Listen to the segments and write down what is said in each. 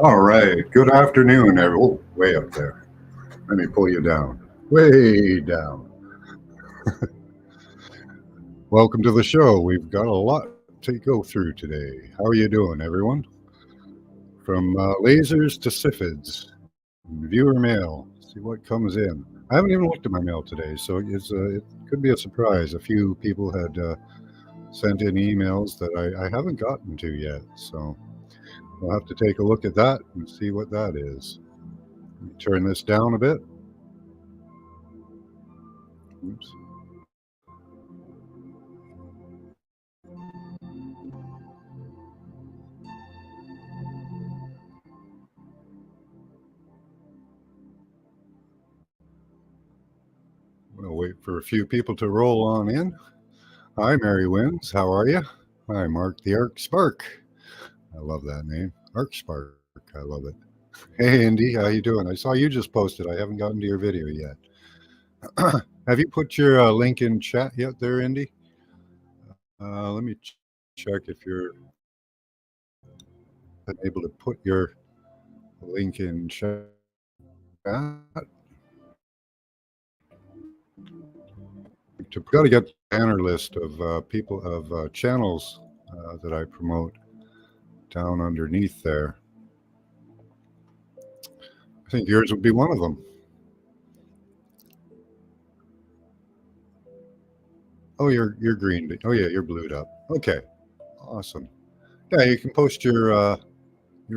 All right. Good afternoon, everyone. Oh, way up there. Let me pull you down. Way down. Welcome to the show. We've got a lot to go through today. How are you doing, everyone? From lasers to siffids, viewer mail. See what comes in. I haven't even looked at my mail today, so it could be a surprise. A few people had sent in emails that I haven't gotten to yet, so we'll have to take a look at that and see what that is. Let me turn this down a bit. Oops. We'll wait for a few people to roll on in. Hi, Mary Winds. How are you? Hi, Mark the Arc Spark. I love that name. Arc Spark. I love it. Hey, Indy. How you doing? I saw you just posted. I haven't gotten to your video yet. Have you put your link in chat yet there, Indy? Let me check if you're able to put your link in chat. Got to get the banner list of people of channels that I promote down underneath there. I think yours would be one of them. Oh, you're green. Oh yeah, you're blued up. Okay, awesome. Yeah, you can post your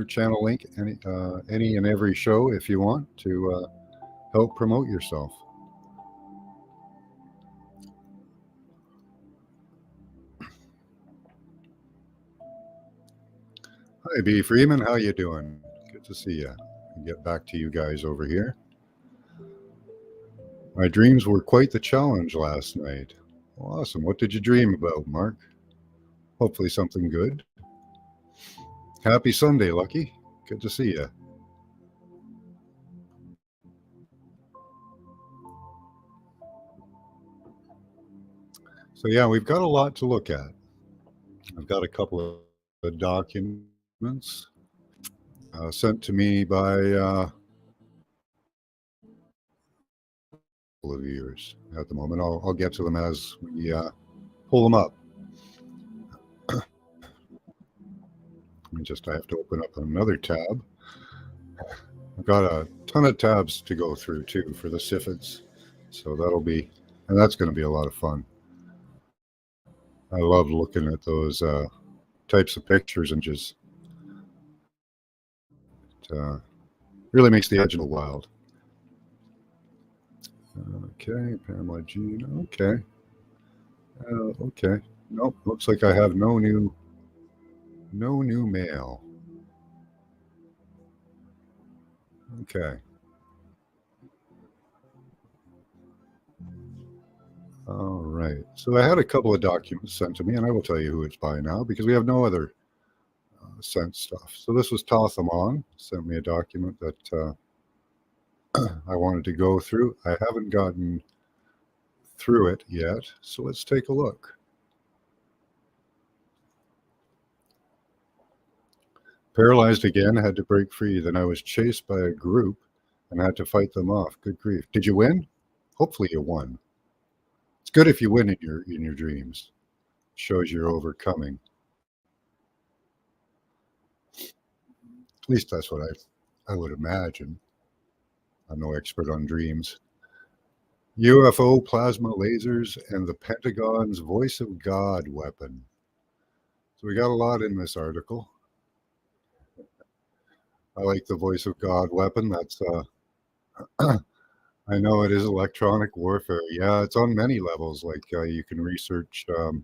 channel link any and every show if you want to help promote yourself. Hi, B Freeman. How you doing? Good to see you. Get back to you guys over here. My dreams were quite the challenge last night. Awesome. What did you dream about, Mark? Hopefully something good. Happy Sunday, Lucky. Good to see you. So yeah, we've got a lot to look at. I've got a couple of documents sent to me by of viewers at the moment. I'll get to them as we pull them up. I have to open up another tab. I've got a ton of tabs to go through too for the siffids, so that's going to be a lot of fun. I love looking at those types of pictures and just really makes the original wild. Okay, Pamela Jean. Okay. Okay. Nope. Looks like I have no new mail. Okay. All right. So I had a couple of documents sent to me, and I will tell you who it's by now because we have no other sent stuff. So this was Tathamon sent me a document that I wanted to go through. I haven't gotten through it yet, so let's take a look. Paralyzed again, had to break free. Then I was chased by a group and had to fight them off. Good grief. Did you win? Hopefully you won. It's good if you win in your dreams. It shows you're overcoming. At least that's what I would imagine. I'm no expert on dreams. UFO, plasma lasers, and the Pentagon's voice of God weapon. So we got a lot in this article. I like the voice of God weapon. That's I know it is electronic warfare. Yeah, it's on many levels. Like you can research the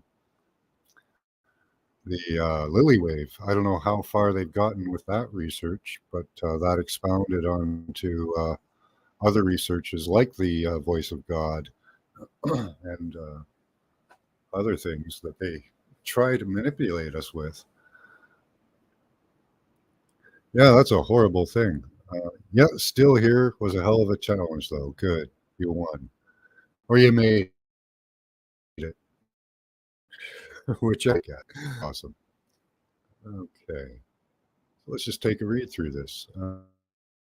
Lily Wave. I don't know how far they've gotten with that research, but that expounded onto other researches like the voice of God and other things that they try to manipulate us with. Yeah, that's a horrible thing. Yeah, still here was a hell of a challenge, though. Good, you won, or you made it, which I get. Awesome. Okay, let's just take a read through this.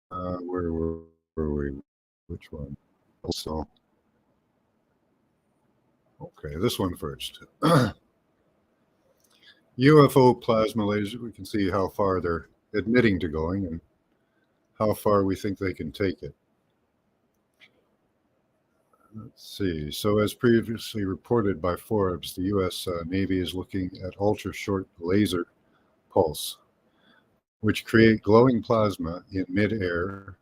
Where were we? Which one? So, okay, this one first. UFO plasma lasers, we can see how far they're admitting to going and how far we think they can take it. Let's see. So, as previously reported by Forbes, the U.S. Navy is looking at ultra short laser pulse, which create glowing plasma in midair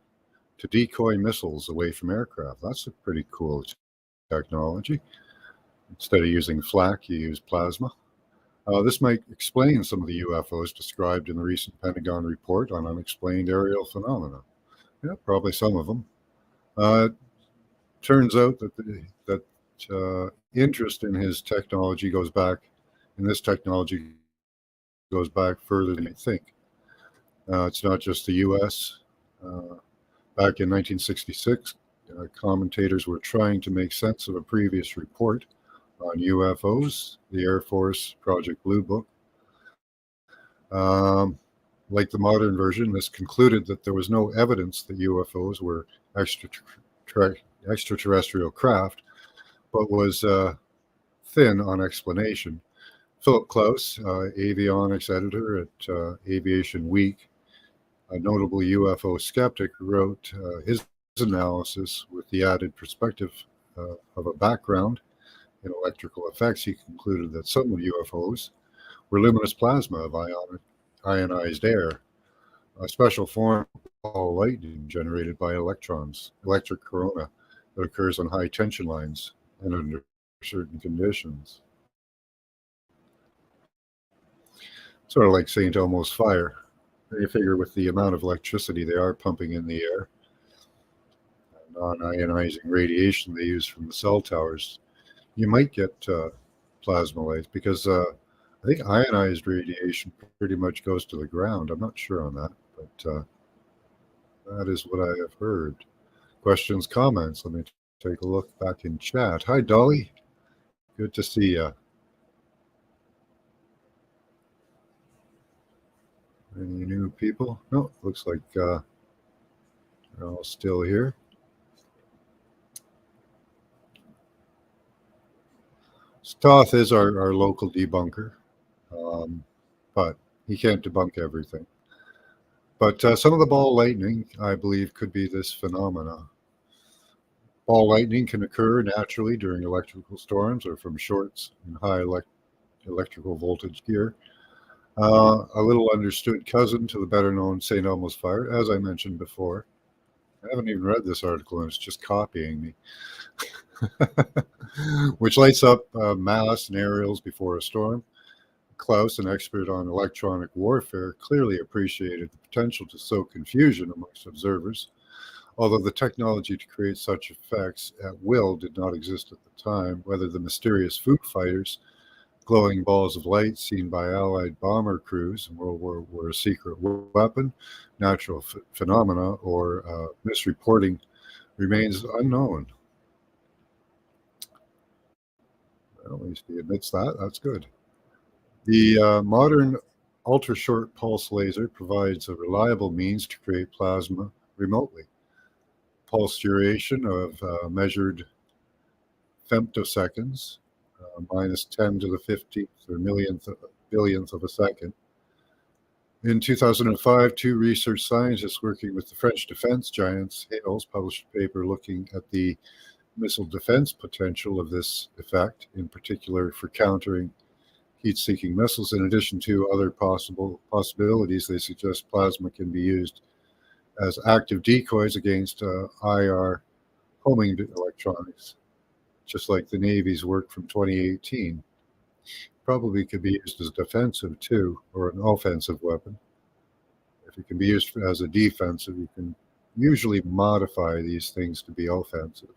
to decoy missiles away from aircraft. That's a pretty cool technology. Instead of using flak, you use plasma. This might explain some of the UFOs described in the recent Pentagon report on unexplained aerial phenomena. Yeah, probably some of them. Turns out that interest in his technology goes back, and this technology goes back further than you think. It's not just the U.S. Back in 1966, commentators were trying to make sense of a previous report on UFOs, the Air Force Project Blue Book. Like the modern version, this concluded that there was no evidence that UFOs were extraterrestrial craft, but was thin on explanation. Philip Klaus, avionics editor at Aviation Week, a notable UFO skeptic, wrote his analysis with the added perspective of a background in electrical effects. He concluded that some of UFOs were luminous plasma of ionized air, a special form of lightning generated by electrons, electric corona, that occurs on high tension lines and under certain conditions. Sort of like St. Elmo's fire. You figure with the amount of electricity they are pumping in the air, non-ionizing radiation they use from the cell towers, you might get plasma lights because I think ionized radiation pretty much goes to the ground. I'm not sure on that, but that is what I have heard. Questions, comments? Let me take a look back in chat. Hi, Dolly. Good to see you. Any new people? No, looks like they're all still here. Stoth is our local debunker, but he can't debunk everything. But some of the ball lightning, I believe, could be this phenomena. Ball lightning can occur naturally during electrical storms or from shorts in high electrical voltage gear. A little understood cousin to the better-known St. Elmo's fire, as I mentioned before. I haven't even read this article, and it's just copying me. Which lights up masts and aerials before a storm. Klaus, an expert on electronic warfare, clearly appreciated the potential to sow confusion amongst observers, although the technology to create such effects at will did not exist at the time. Whether the mysterious Foo Fighters, glowing balls of light seen by Allied bomber crews in World War were a secret weapon, natural phenomena, or misreporting remains unknown. Well, at least he admits that. That's good. The modern ultra-short pulse laser provides a reliable means to create plasma remotely. Pulse duration of measured femtoseconds, minus 10 to the 15th or billionth of a second. In 2005, two research scientists working with the French defense giants Hales published a paper looking at the missile defense potential of this effect, in particular for countering heat-seeking missiles. In addition to other possibilities, they suggest plasma can be used as active decoys against IR homing electronics, just like the Navy's work from 2018. Probably could be used as defensive too, or an offensive weapon. If it can be used as a defensive, you can usually modify these things to be offensive.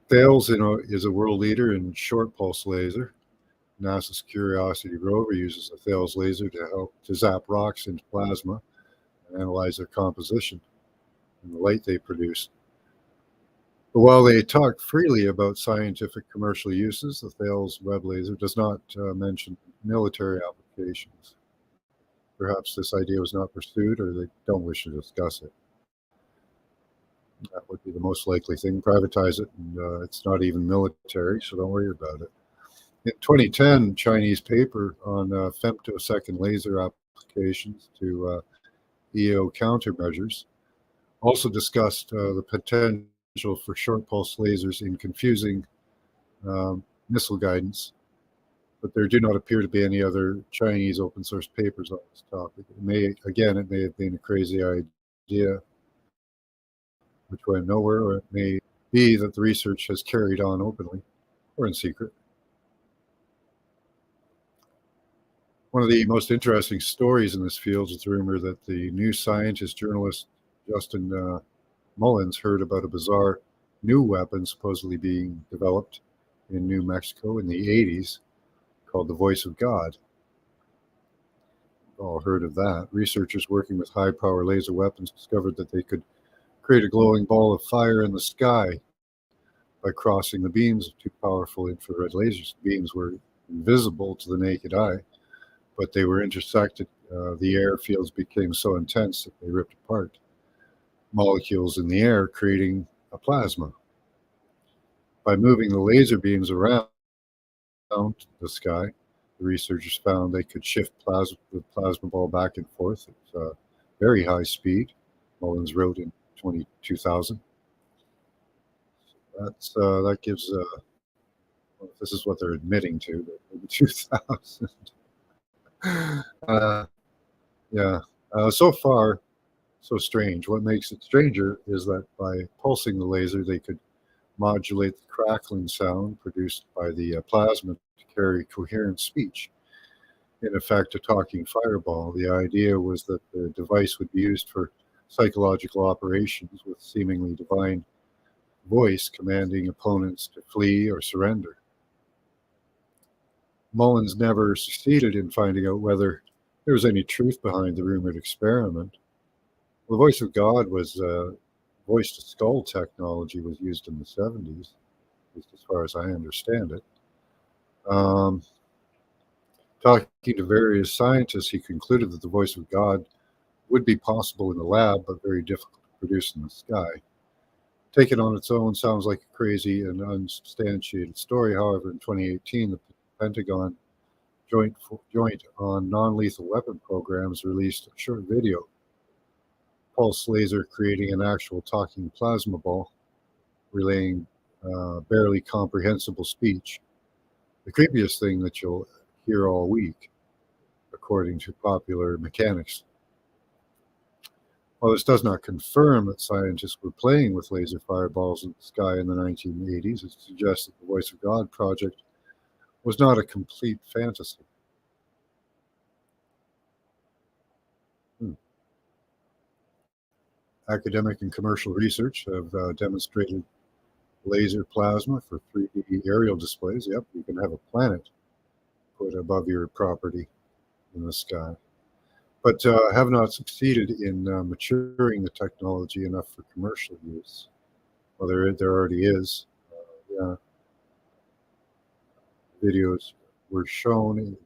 Thales, is a world leader in short pulse laser. NASA's Curiosity rover uses a Thales laser to zap rocks into plasma and analyze their composition and the light they produce. But while they talk freely about scientific commercial uses, the Thales web laser does not mention military applications. perhaps this idea was not pursued or they don't wish to discuss it. That would be the most likely thing. Privatize it, and it's not even military, so don't worry about it. In 2010, Chinese paper on femtosecond laser applications to EO countermeasures also discussed the potential for short pulse lasers in confusing missile guidance, but there do not appear to be any other Chinese open source papers on this topic. It may have been a crazy idea which went nowhere, or it may be that the research has carried on openly or in secret. One of the most interesting stories in this field is the rumor that the New Scientist journalist Justin Mullins heard about a bizarre new weapon supposedly being developed in New Mexico in the 80s called the Voice of God. We've all heard of that. Researchers working with high power laser weapons discovered that they could create a glowing ball of fire in the sky by crossing the beams of two powerful infrared lasers. Beams were invisible to the naked eye, but they were intersected. The air fields became so intense that they ripped apart molecules in the air, creating a plasma. By moving the laser beams around the sky, the researchers found they could shift the plasma ball back and forth at very high speed. Mullins wrote in 2000. That gives. Well, this is what they're admitting to. In 2000. Yeah. So far, so strange. What makes it stranger is that by pulsing the laser, they could modulate the crackling sound produced by the plasma to carry coherent speech. In effect, a talking fireball. The idea was that the device would be used for psychological operations with seemingly divine voice commanding opponents to flee or surrender. Mullins never succeeded in finding out whether there was any truth behind the rumored experiment. The voice of God was voice to skull technology was used in the 70s, at least as far as I understand it. Talking to various scientists, he concluded that the voice of God would be possible in the lab, but very difficult to produce in the sky. Taken on its own sounds like a crazy and unsubstantiated story. However, in 2018, the Pentagon Joint on Non-Lethal Weapon Programs released a short video, pulse laser creating an actual talking plasma ball, relaying barely comprehensible speech. The creepiest thing that you'll hear all week, according to popular mechanics. While this does not confirm that scientists were playing with laser fireballs in the sky in the 1980s, it suggests that the Voice of God project was not a complete fantasy. Academic and commercial research have demonstrated laser plasma for 3D aerial displays. Yep, you can have a planet put above your property in the sky, but have not succeeded in maturing the technology enough for commercial use. Well, there already is. Yeah, videos were shown in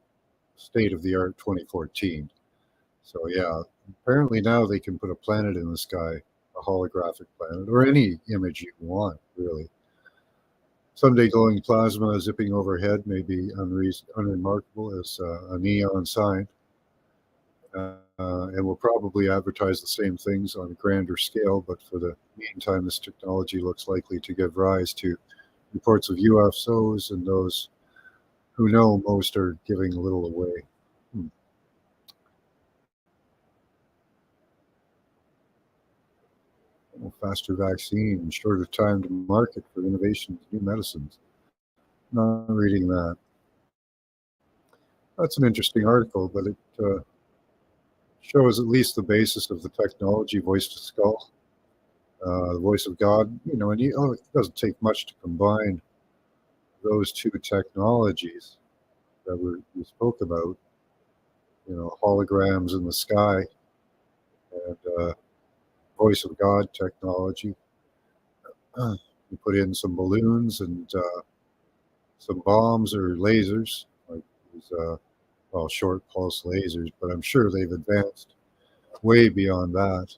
state of the art 2014. So yeah, apparently now they can put a planet in the sky, a holographic planet, or any image you want, really. Someday glowing plasma zipping overhead may be unremarkable as a neon sign, and will probably advertise the same things on a grander scale, but for the meantime, this technology looks likely to give rise to reports of UFOs, and those who know most are giving a little away. Faster vaccine, shorter time to market for innovations, new medicines. Not reading that. That's an interesting article, but it shows at least the basis of the technology, voice to skull, the voice of God. And it doesn't take much to combine those two technologies that we spoke about. Holograms in the sky and voice of God technology. You put in some balloons and some bombs or lasers, like these well, short pulse lasers, but I'm sure they've advanced way beyond that.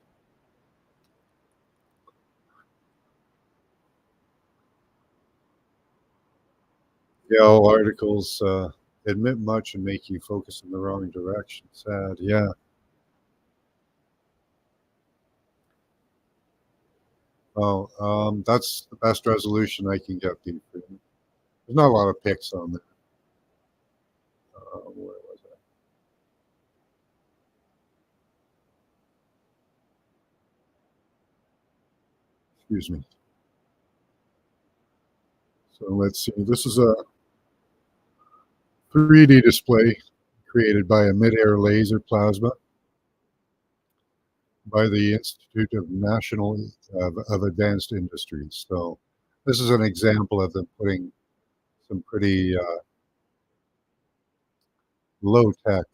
Yeah, all articles admit much and make you focus in the wrong direction. Sad. Yeah. Well, that's the best resolution I can get. There's not a lot of pics on there. Where was I? Excuse me. So let's see. This is a 3D display created by a mid-air laser plasma by the Institute of National of Advanced Industries. So this is an example of them putting some pretty low-tech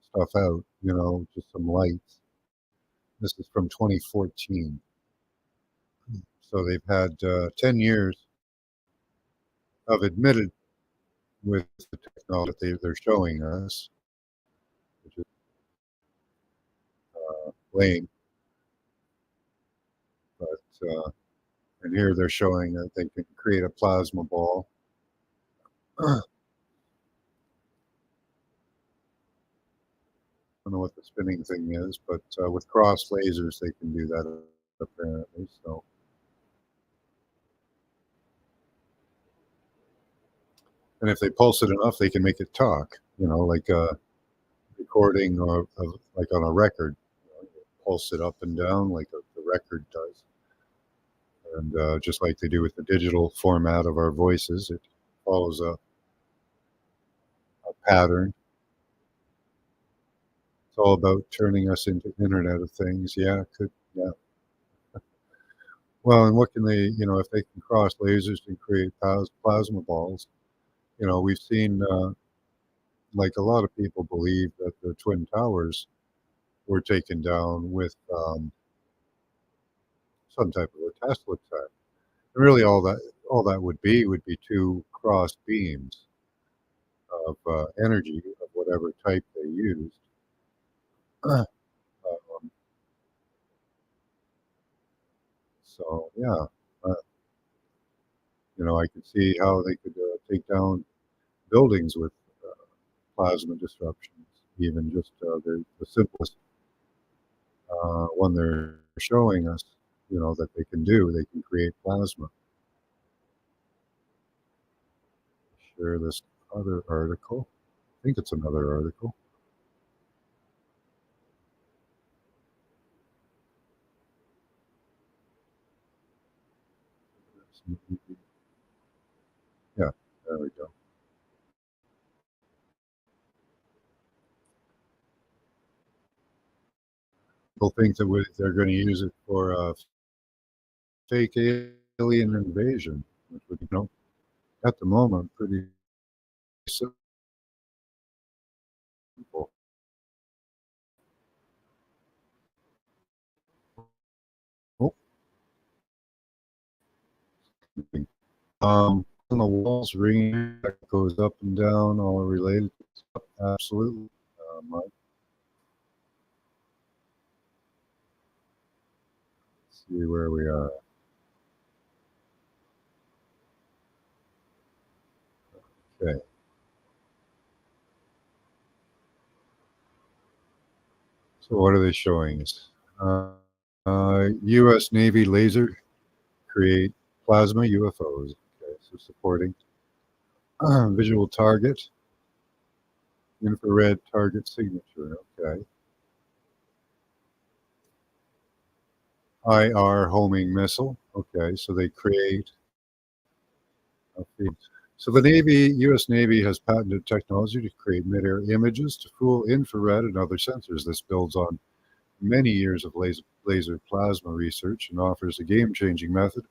stuff out, just some lights. This is from 2014. So they've had 10 years of admitted with the technology that they're showing us, which is laying. But and here they're showing that they can create a plasma ball. I don't know what the spinning thing is, but with cross lasers they can do that apparently. So, and if they pulse it enough, they can make it talk. Like a recording or of, like on a record. You pulse it up and down like the record does, and just like they do with the digital format of our voices, it follows a pattern. It's all about turning us into Internet of Things. Yeah, could yeah. Well, and what can they, if they can cross lasers and create plasma balls, we've seen, like a lot of people believe that the Twin Towers were taken down with some type of a Tesla attack. And really, all that would be two cross beams of energy of whatever type they used. um, so yeah, uh, I could see how they could take down buildings with plasma disruptions, even just the simplest one they're showing us, that they can do. They can create plasma. Share this other article. I think it's another article. Yeah, there we go. People think that they're going to use it for fake alien invasion, which would, at the moment, pretty simple. Oh, on the walls, ringing that goes up and down, all related. Absolutely, Mike. Let's see where we are. Okay. So what are they showing us? U.S. Navy laser create plasma UFOs. Okay, so supporting visual target, infrared target signature. Okay. IR homing missile. Okay, so they create a feed. So the Navy, U.S. Navy has patented technology to create mid-air images to fool infrared and other sensors. This builds on many years of laser plasma research and offers a game-changing method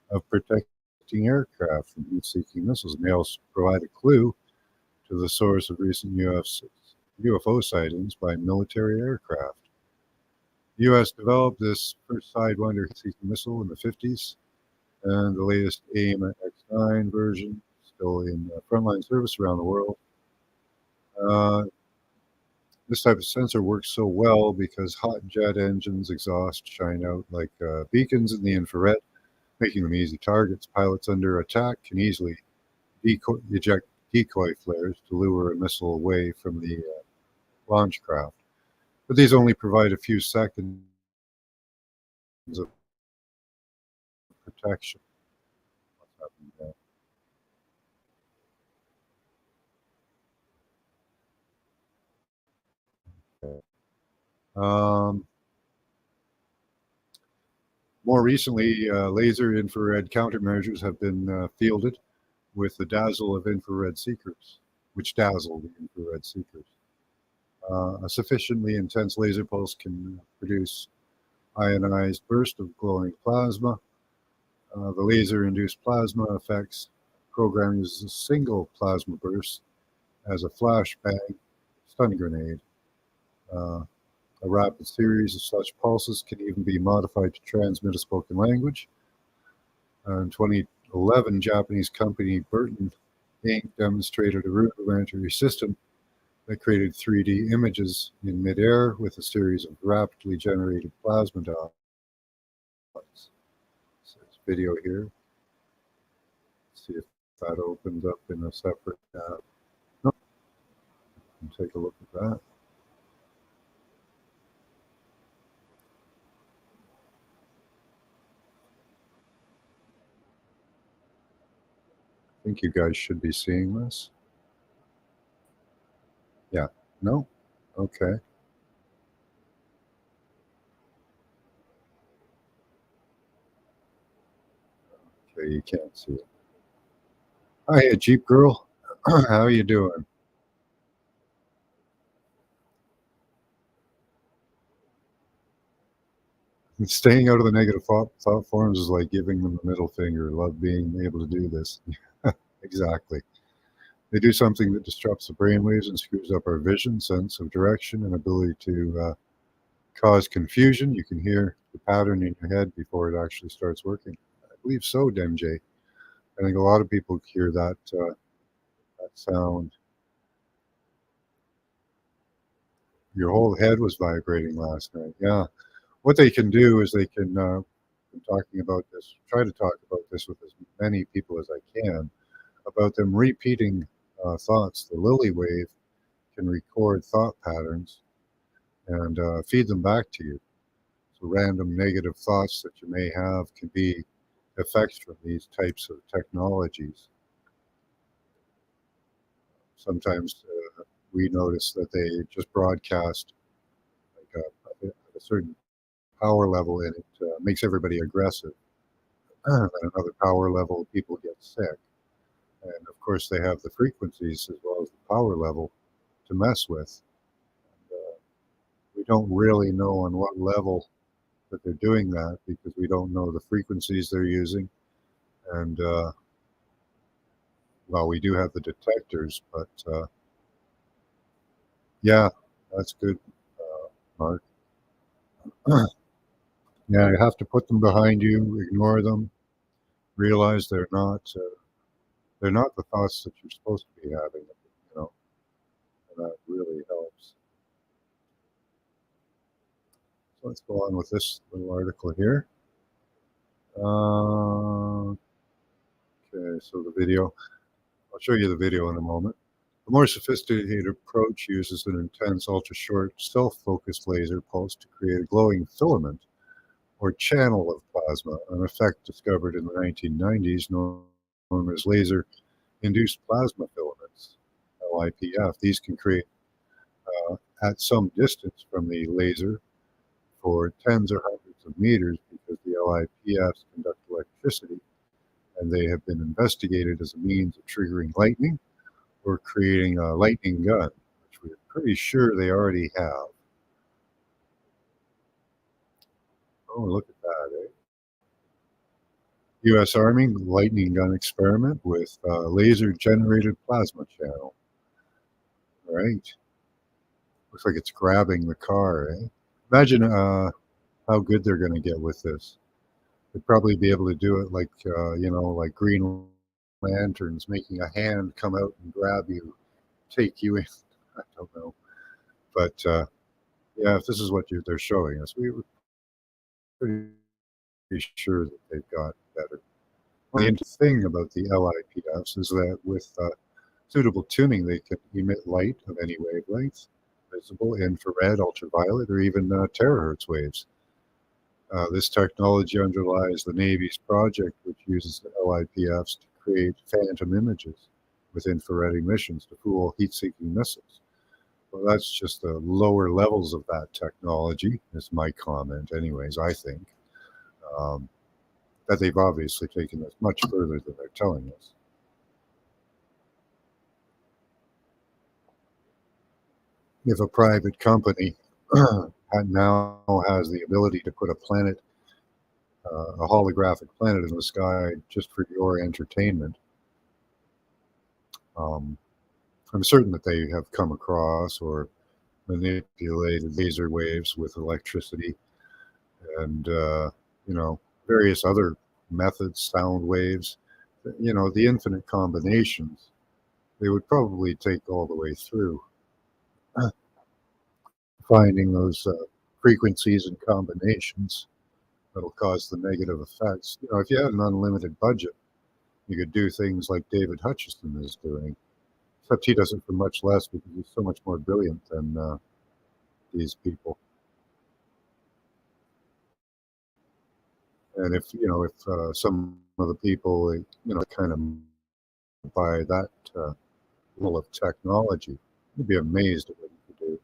of protecting aircraft from heat-seeking missiles. May also provide a clue to the source of recent UFO sightings by military aircraft. The U.S. developed this first Sidewinder heat-seeking missile in the 50s, and the latest AIM X9 version, still in frontline service around the world, Uh, this type of sensor works so well because hot jet engines exhaust shine out like beacons in the infrared, making them easy targets. Pilots under attack can easily eject decoy flares to lure a missile away from the launch craft. But these only provide a few seconds of protection. What's happening there? More recently, laser infrared countermeasures have been fielded with the dazzle of infrared seekers, which dazzle the infrared seekers. A sufficiently intense laser pulse can produce ionized burst of glowing plasma. The laser-induced plasma effects program uses a single plasma burst as a flashbang stun grenade. Uh, a rapid series of such pulses can even be modified to transmit a spoken language. In 2011, Japanese company Burton Inc. demonstrated a rudimentary system that created 3D images in midair with a series of rapidly generated plasma dots. So there's video here. Let's see if that opens up in a separate tab. Nope. Take a look at that. I think you guys should be seeing this. Yeah. No? Okay. Okay, you can't see it. Hi, Jeep Girl. How you doing? Staying out of the negative thought forms is like giving them the middle finger. Love being able to do this. Exactly. They do something that disrupts the brainwaves and screws up our vision, sense of direction, and ability to cause confusion. You can hear the pattern in your head before it actually starts working. I believe so, Demj. I think a lot of people hear that sound. Your whole head was vibrating last night. Yeah. What they can do is they can, I'm talking about this, try to talk about this with as many people as I can, about them repeating thoughts. The Lily Wave can record thought patterns and feed them back to you. So random negative thoughts that you may have can be effects from these types of technologies. Sometimes we notice that they just broadcast like a certain power level and it makes everybody aggressive. At another power level, people get sick. And of course, they have the frequencies as well as the power level to mess with. And, we don't really know on what level that they're doing that because we don't know the frequencies they're using. And well, we do have the detectors, but yeah, that's good, Mark. Yeah, you have to put them behind you, ignore them, realize they're not the thoughts that you're supposed to be having. You know, and that really helps. So let's go on with this little article here. Okay, so the video. I'll show you the video in a moment. The more sophisticated approach uses an intense, ultra-short, self-focused laser pulse to create a glowing filament or channel of plasma, an effect discovered in the 1990s known as laser-induced plasma filaments, LIPF. These can create at some distance from the laser for tens or hundreds of meters because the LIPFs conduct electricity and they have been investigated as a means of triggering lightning or creating a lightning gun, which we're pretty sure they already have. Oh, look at that, eh? U.S. Army lightning gun experiment with laser-generated plasma channel. All right. Looks like it's grabbing the car, eh? Imagine how good they're going to get with this. They'd probably be able to do it like, like Green Lanterns, making a hand come out and grab you, take you in. I don't know. But yeah, if this is what they're showing us, we were pretty sure that they've got better. The interesting thing about the LIPFs is that with suitable tuning, they can emit light of any wavelength, visible, infrared, ultraviolet, or even terahertz waves. This technology underlies the Navy's project, which uses the LIPFs to create phantom images with infrared emissions to fool heat-seeking missiles. Well, that's just the lower levels of that technology, is my comment, anyways, I think. Um, that they've obviously taken this much further than they're telling us. If a private company now has the ability to put a holographic planet in the sky just for your entertainment, um, I'm certain that they have come across or manipulated laser waves with electricity and, various other methods, sound waves, the infinite combinations, they would probably take all the way through finding those frequencies and combinations that'll cause the negative effects. If you had an unlimited budget, you could do things like David Hutchison is doing, except he does it for much less because he's so much more brilliant than these people. And if some of the people, kind of by that level of technology, you'd be amazed at what you could do.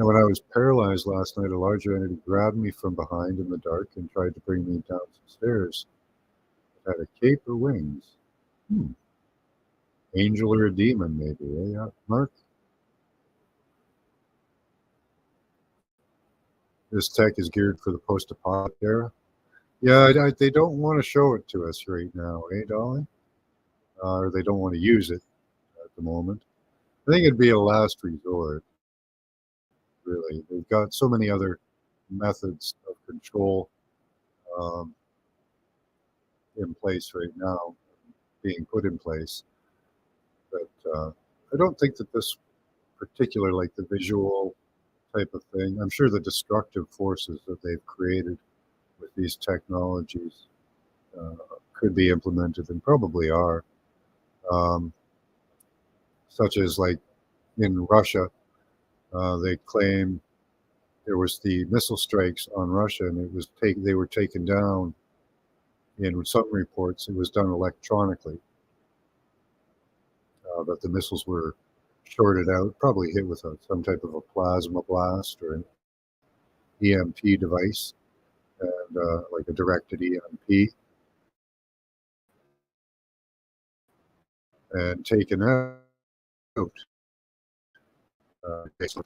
When I was paralyzed last night, a larger entity grabbed me from behind in the dark and tried to bring me down some stairs. It had a cape or wings. Hmm. Angel or a demon, maybe. Yeah, Mark? This tech is geared for the post-apocalyptic era. Yeah, they don't want to show it to us right now, Dolly? Or they don't want to use it at the moment. I think it'd be a last resort, really. They've got so many other methods of control um, in place right now, being put in place. But I don't think that this particular, like the visual type of thing, I'm sure the destructive forces that they've created with these technologies uh, could be implemented and probably are, um, such as like in Russia, they claim there was the missile strikes on Russia, and they were taken down. In some reports, it was done electronically, that the missiles were shorted out, probably hit with some type of a plasma blast or an EMP device, and like a directed EMP, and taken out. Based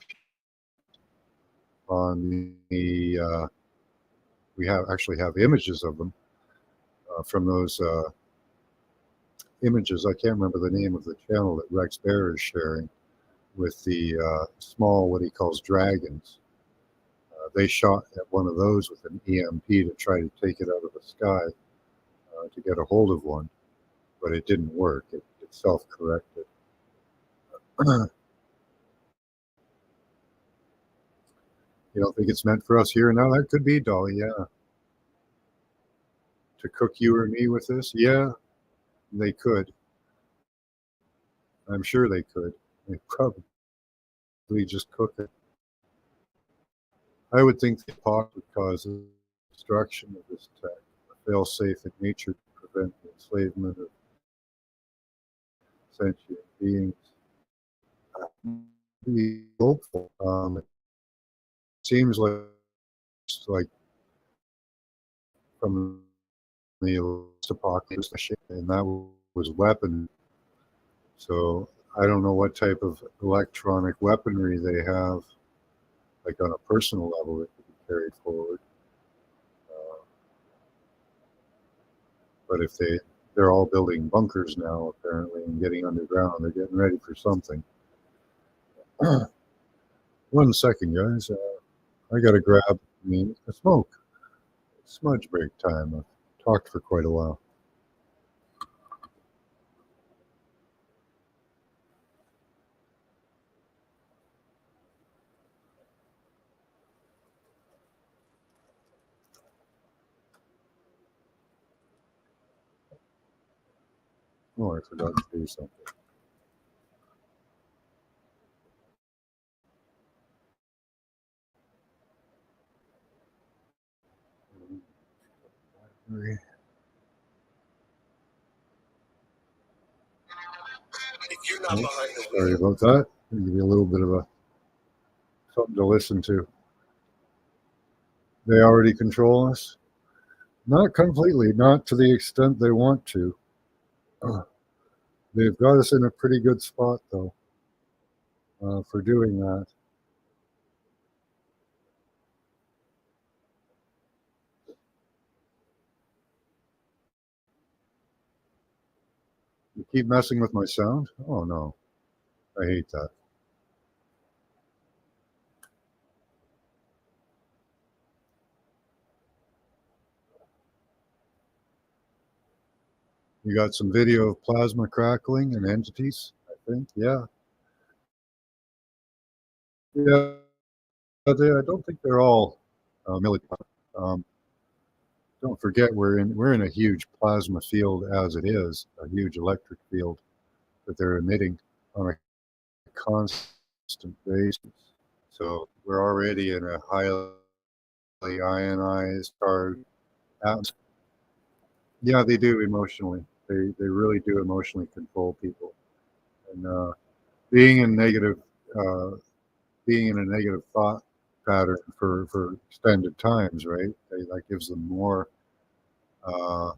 on we have images of them from those images. I can't remember the name of the channel that Rex Bear is sharing with the small, what he calls dragons. They shot at one of those with an EMP to try to take it out of the sky to get a hold of one, but it didn't work. It self-corrected. You don't think it's meant for us here and now? That could be, Dolly, yeah. To cook you or me with this? Yeah, they could. I'm sure they could. They probably just cook it. I would think the apocalypse would cause the destruction of this tech, a fail-safe in nature to prevent the enslavement of sentient beings. Be hopeful. It seems like from the last apocalypse, and that was weapon. So I don't know what type of electronic weaponry they have, like on a personal level, that could be carried forward. Uh, but if they're all building bunkers now, apparently, and getting underground, they're getting ready for something. 1 second, guys. I got to grab me a smoke. Smudge break time. I've talked for quite a while. Oh, I forgot to do something. Right. If you're not behind the wheel. Sorry about that. I'll give you a little bit of a something to listen to. They already control us? Not completely, not to the extent they want to. They've got us in a pretty good spot, though, for doing that. You keep messing with my sound? Oh, no. I hate that. You got some video of plasma crackling and entities, I think. Yeah. Yeah. I don't think they're all military. Um, don't forget we're in a huge plasma field as it is, a huge electric field that they're emitting on a constant basis. So we're already in a highly ionized charged atmosphere. Yeah, they do emotionally. They really do emotionally control people. And being in negative, uh, being in a negative thought pattern for extended times, right? That gives them more. Uh,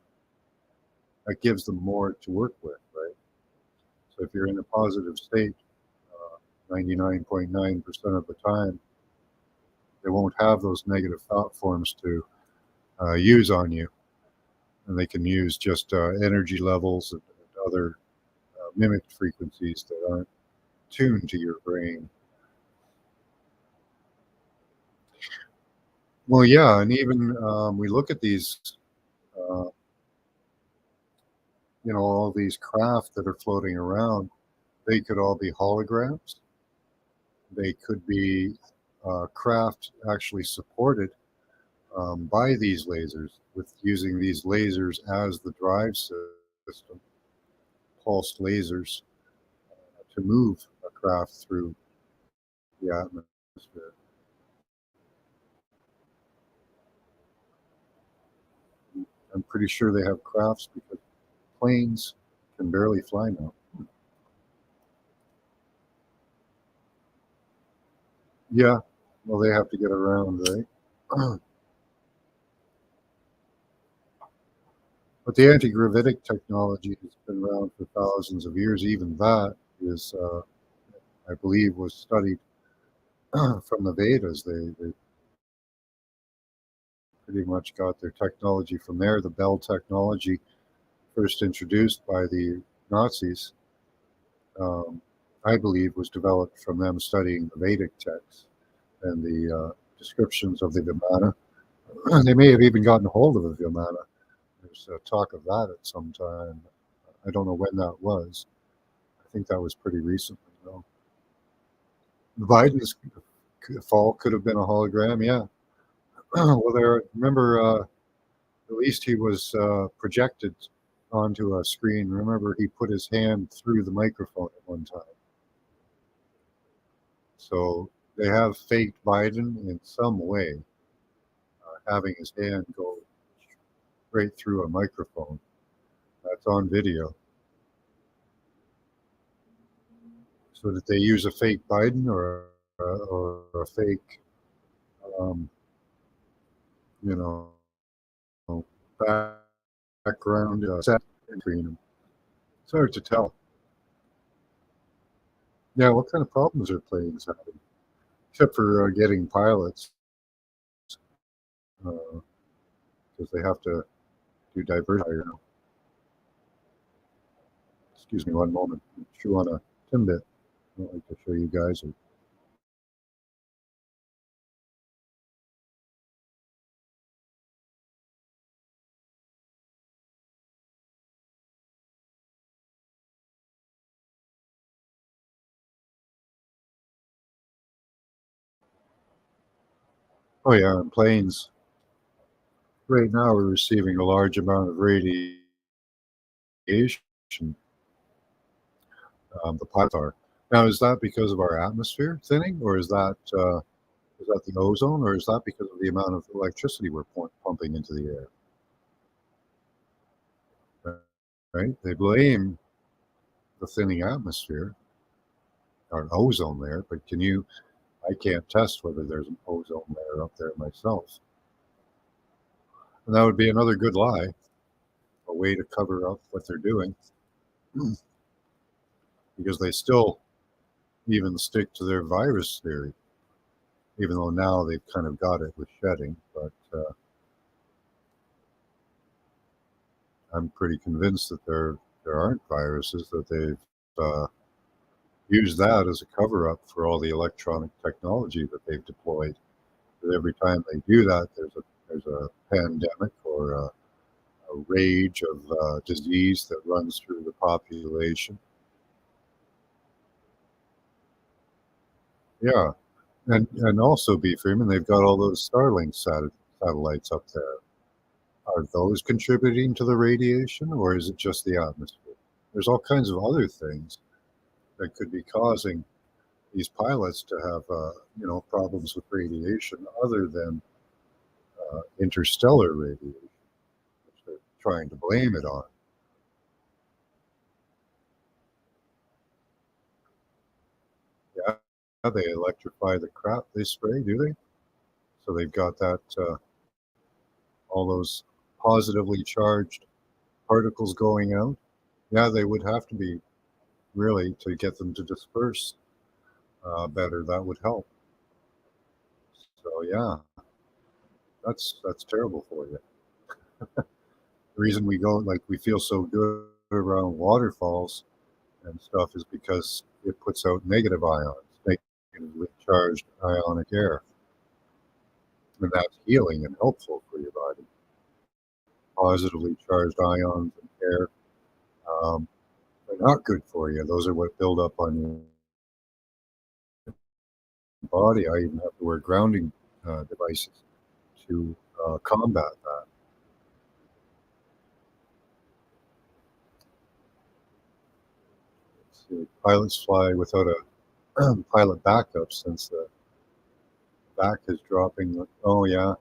that gives them more to work with, right? So if you're in a positive state, 99.9% of the time, they won't have those negative thought forms to use on you, and they can use just energy levels and other mimicked frequencies that aren't tuned to your brain. Well, yeah, and even we look at these, uh, all these craft that are floating around. They could all be holograms. They could be craft actually supported by these lasers, with using these lasers as the drive system, pulsed lasers, to move a craft through the atmosphere. I'm pretty sure they have crafts because planes can barely fly now. Yeah, well, they have to get around, right? But the anti-gravitic technology has been around for thousands of years. Even that is, I believe, was studied from the Vedas. They pretty much got their technology from there. The Bell technology, first introduced by the Nazis, um, I believe, was developed from them studying the Vedic texts and the descriptions of the Vimana. They may have even gotten a hold of the Vimana. There's talk of that at some time. I don't know when that was. I think that was pretty recently, though. Biden's fall could have been a hologram, yeah. Well, there. Remember, at least he was projected onto a screen. Remember, he put his hand through the microphone at one time. So they have faked Biden in some way, having his hand go straight through a microphone. That's on video. So did they use a fake Biden or a fake, um, you know, background set screen? It's hard to tell. Yeah, what kind of problems are planes having? Except for getting pilots, because they have to do diverse hire now. Excuse me one moment. Chew on a Timbit. I'd like to show you guys. Oh yeah, on planes. Right now we're receiving a large amount of radiation The pilots are. Now, is that because of our atmosphere thinning, or is that the ozone, or is that because of the amount of electricity we're pumping into the air? Right? They blame the thinning atmosphere or ozone layer, but can you? I can't test whether there's an ozone layer up there myself, and that would be another good lie, a way to cover up what they're doing, because they still even stick to their virus theory, even though now they've kind of got it with shedding. But I'm pretty convinced that there aren't viruses, that they've uh, used that as a cover up for all the electronic technology that they've deployed. But every time they do that, there's a pandemic or a rage of disease that runs through the population. Yeah, and also, B. Freeman, they've got all those Starlink satellites up there. Are those contributing to the radiation, or is it just the atmosphere? There's all kinds of other things that could be causing these pilots to have, problems with radiation other than interstellar radiation, which they're trying to blame it on. Yeah, they electrify the crap they spray, do they? So they've got that all those positively charged particles going out. Yeah, they would have to be really to get them to disperse better. That would help. So yeah, that's terrible for you. The reason we go like we feel so good around waterfalls and stuff is because it puts out negative ions, negatively charged ionic air, and that's healing and helpful for your body. Positively charged ions and air, um, they're not good for you. Those are what build up on your body. I even have to wear grounding devices to combat that. Let's see. Pilots fly without a pilot backup since the back is dropping. Oh yeah,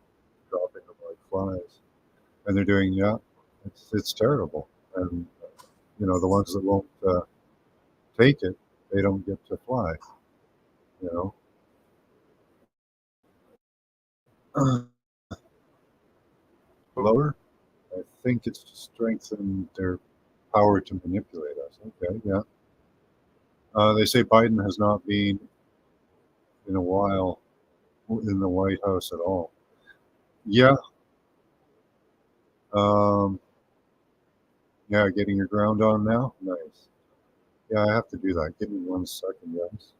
dropping them like flies, and they're doing yeah. It's terrible, and the ones that won't take it, they don't get to fly. You know, lower. I think it's to strengthen their power to manipulate us. Okay, yeah. They say Biden has not been in a while in the White House at all. Yeah, um, yeah. Getting your ground on now. Nice. Yeah, I have to do that. Give me 1 second, guys.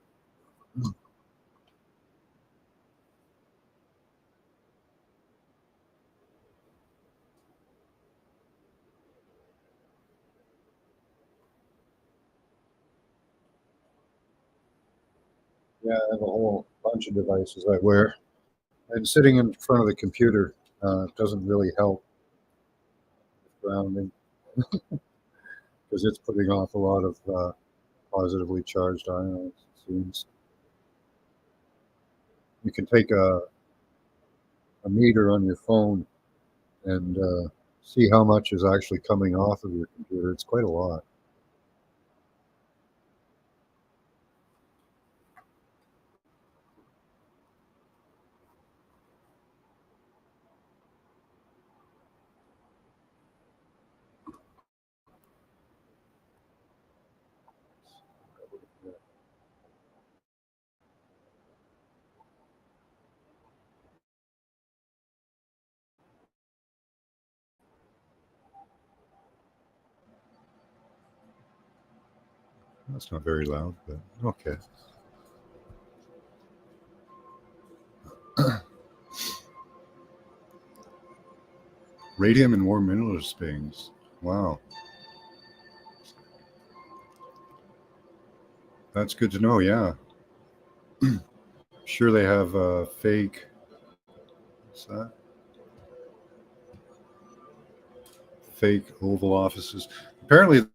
Yeah, I have a whole bunch of devices I wear, and sitting in front of the computer doesn't really help with grounding because it's putting off a lot of positively charged ions. It seems you can take a meter on your phone and see how much is actually coming off of your computer. It's quite a lot. That's not very loud, but okay. Radium and warm mineral springs. Wow, that's good to know. Yeah, sure they have fake. What's that? Fake Oval Offices. Apparently,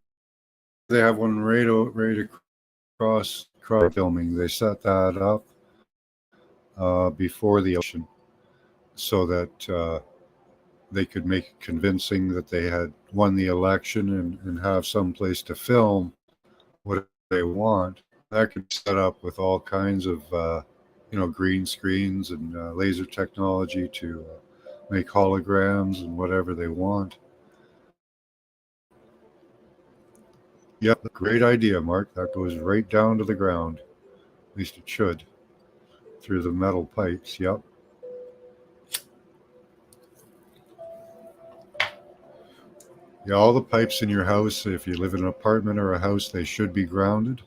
they have one right across filming. They set that up before the election so that they could make it convincing that they had won the election and have some place to film what they want. That could be set up with all kinds of green screens and laser technology to make holograms and whatever they want. Yep, great idea, Mark. That goes right down to the ground. At least it should. Through the metal pipes, yep. Yeah, all the pipes in your house, if you live in an apartment or a house, they should be grounded.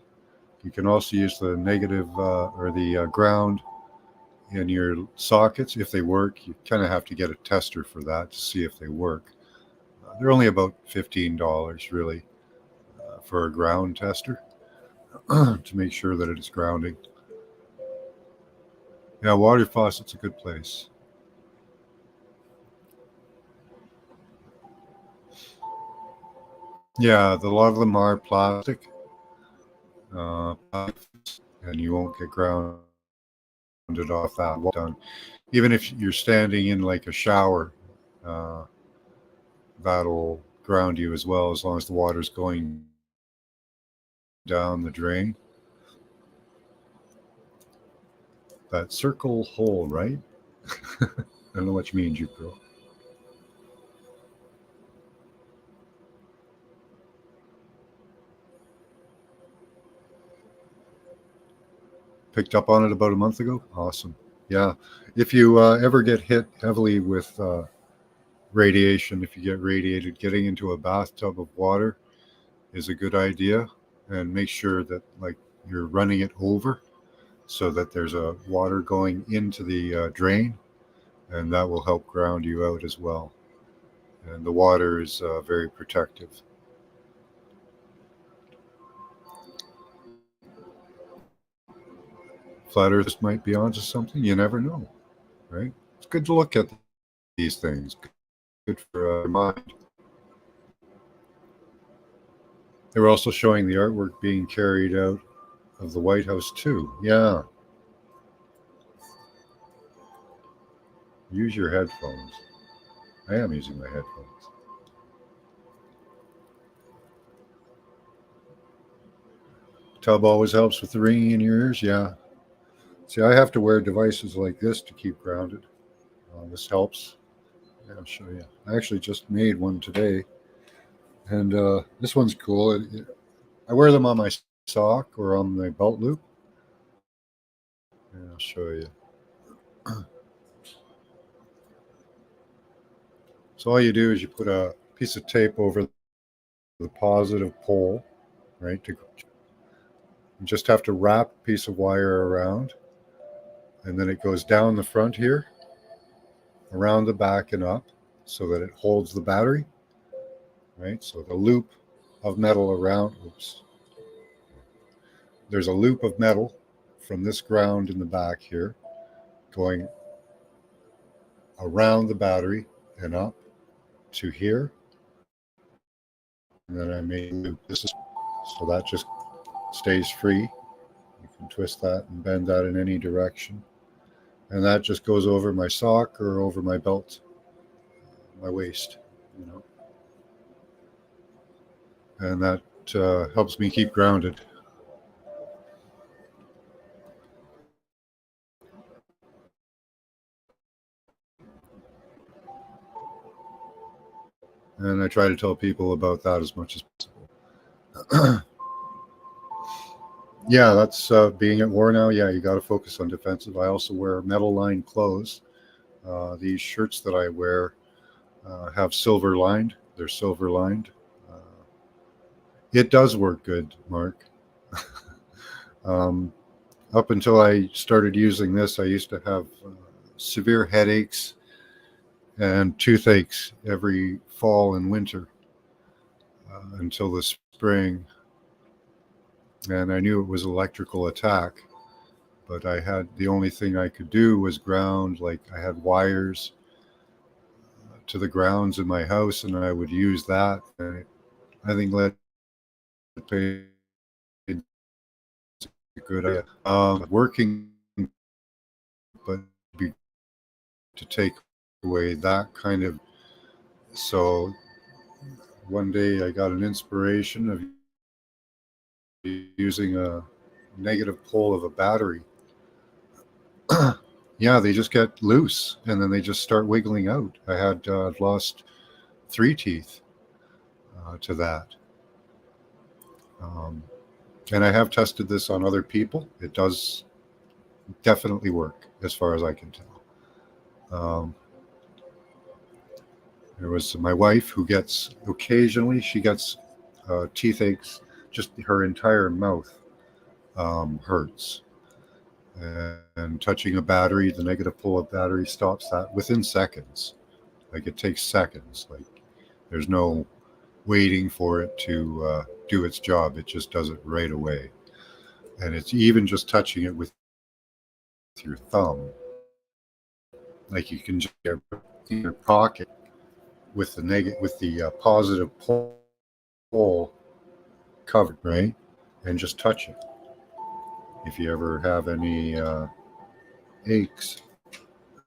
You can also use the negative or the ground in your sockets if they work. You kind of have to get a tester for that to see if they work. They're only about $15 really for a ground tester to make sure that it is grounding. Yeah, water faucet's a good place. Yeah, a lot of them are plastic, and you won't get grounded off that done. Even if you're standing in like a shower, uh, that'll ground you as well, as long as the water's going down the drain. That circle hole, right? I don't know what you mean, Jupro. Picked up on it about a month ago. Awesome. Yeah. If you ever get hit heavily with radiation, if you get radiated, getting into a bathtub of water is a good idea. And make sure that like you're running it over so that there's a water going into the drain, and that will help ground you out as well. And the water is very protective. Flat Earthers might be onto something. You never know, right? It's good to look at these things. Good for your mind. They were also showing the artwork being carried out of the White House too. Yeah. Use your headphones. I am using my headphones. Tub always helps with the ringing in your ears. Yeah. See, I have to wear devices like this to keep grounded. This helps. Yeah, I'll show you. I actually just made one today, and this one's cool. I wear them on my sock or on my belt loop. And I'll show you. So all you do is you put a piece of tape over the positive pole, right? You just have to wrap a piece of wire around, and then it goes down the front here, around the back and up, so that it holds the battery, right? So the loop of metal around, oops, there's a loop of metal from this ground in the back here going around the battery and up to here. And then I made a loop. This is so that just stays free. You can twist that and bend that in any direction. And that just goes over my sock or over my belt, my waist, you know. And that helps me keep grounded. And I try to tell people about that as much as possible. Yeah, that's being at war now. Yeah, you got to focus on defensive. I also wear metal lined clothes. These shirts that I wear have silver lined. They're silver lined. It does work good, Mark. um, Up until I started using this, I used to have severe headaches and toothaches every fall and winter until the spring. And I knew it was electrical attack, but I had the only thing I could do was ground. Like I had wires to the grounds in my house, and I would use that. And I think led paid a good idea. Working, but be, to take away that kind of. So one day I got an inspiration of using a negative pole of a battery. Yeah, they just get loose and then they just start wiggling out. I had lost 3 teeth to that. Um, and I have tested this on other people. It does definitely work as far as I can tell. There was my wife who gets occasionally, she gets teeth aches, just her entire mouth hurts. And touching a battery, the negative pull of battery stops that within seconds. Like it takes seconds. Like there's no waiting for it to do its job. It just does it right away. And it's even just touching it with your thumb. Like you can just get in your pocket with the positive pole covered, right? And just touch it. If you ever have any aches,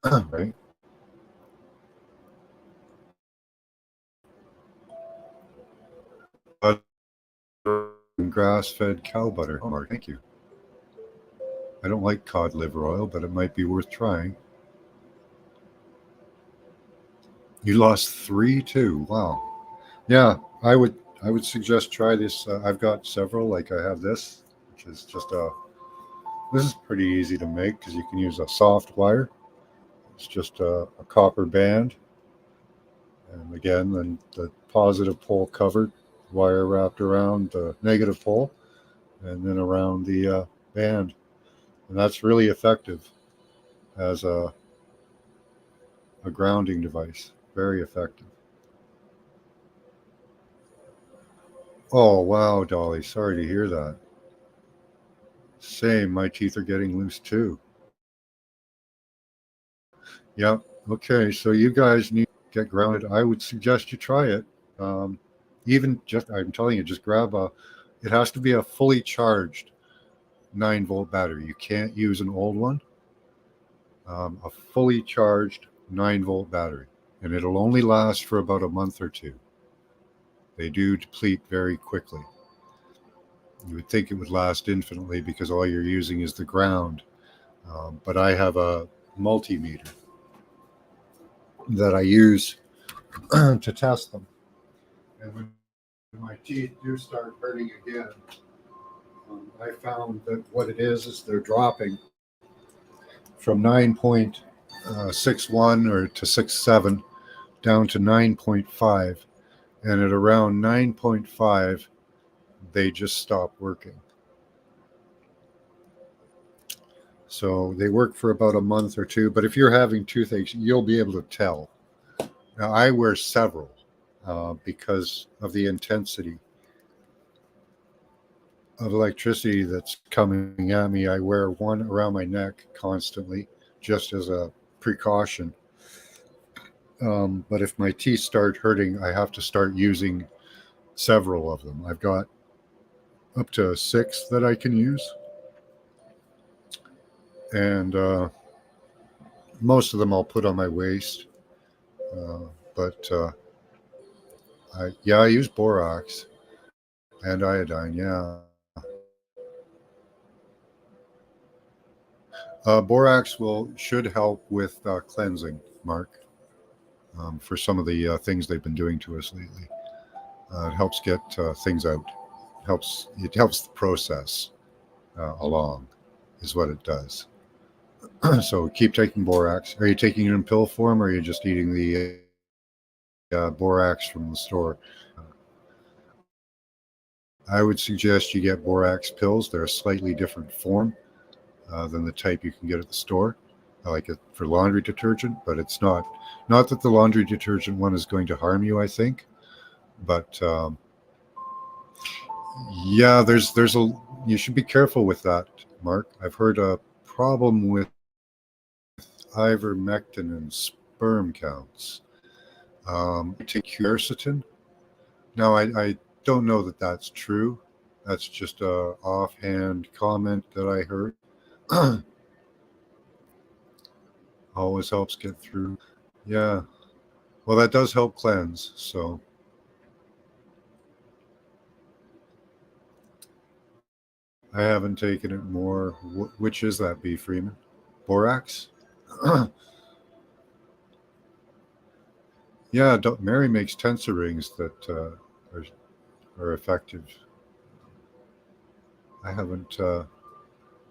right? Grass-fed cow butter. Oh, Mark, thank you. I don't like cod liver oil, but it might be worth trying. You lost 3 too. Wow. Yeah, I would suggest try this. I've got several. Like I have this, which is just a. This is pretty easy to make because you can use a soft wire. It's just a copper band, and again, then the positive pole covered, wire wrapped around the negative pole, and then around the band, and that's really effective as a grounding device. Very effective. Oh wow, Dolly, sorry to hear that. Same, my teeth are getting loose too. Yep. Okay, so you guys need to get grounded. I would suggest you try it. Um, even just, I'm telling you, just grab a. It has to be a fully charged 9-volt battery. You can't use an old one. A fully charged 9-volt battery, and it'll only last for about a month or two. They do deplete very quickly. You would think it would last infinitely because all you're using is the ground. But I have a multimeter that I use to test them. And when my teeth do start hurting again, I found that what it is they're dropping from 9.61 or to 6.7 down to 9.5. And at around 9.5, they just stop working. So they work for about a month or two. But if you're having toothaches, you'll be able to tell. Now, I wear several because of the intensity of electricity that's coming at me. I wear one around my neck constantly, just as a precaution. But if my teeth start hurting, I have to start using several of them. I've got up to 6 that I can use, and most of them I'll put on my waist. But I use borax and iodine. Yeah, borax should help with cleansing, Mark, for some of the things they've been doing to us lately. It helps get things out. It helps the process along, is what it does. So keep taking borax. Are you taking it in pill form, or are you just eating the borax from the store? I would suggest you get borax pills. They're a slightly different form than the type you can get at the store. I like it for laundry detergent, but it's not that the laundry detergent one is going to harm you, I think. But yeah, there's a you should be careful with that, Mark. I've heard a problem with ivermectin and sperm counts. Take quercetin. Now, I don't know that that's true, That's just a offhand comment that I heard. Always helps get through. Yeah. Well, that does help cleanse. So I haven't taken it more. Which is that, B. Freeman? Borax? Yeah, Mary makes tensor rings that are effective. I haven't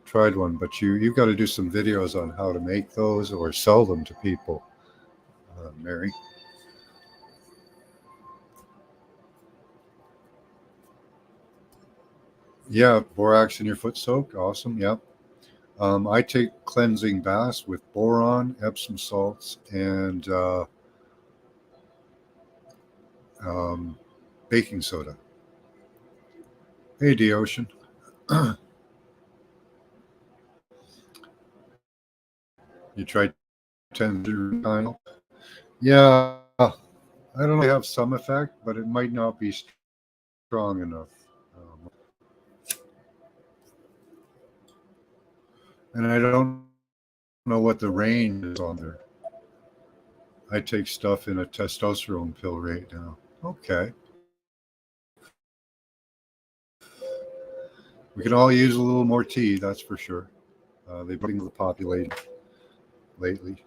tried one, but you've got to do some videos on how to make those or sell them to people, Mary. Yeah, borax in your foot soak. Awesome. Yep. I take cleansing baths with boron, Epsom salts, and um, baking soda. Hey, D Ocean. You tried tensor? Yeah, I don't know. They have some effect, but it might not be strong enough. Um, and I don't know what the range is on there. I take stuff in a testosterone pill right now. Okay. We can all use a little more tea, that's for sure. They've been the population lately.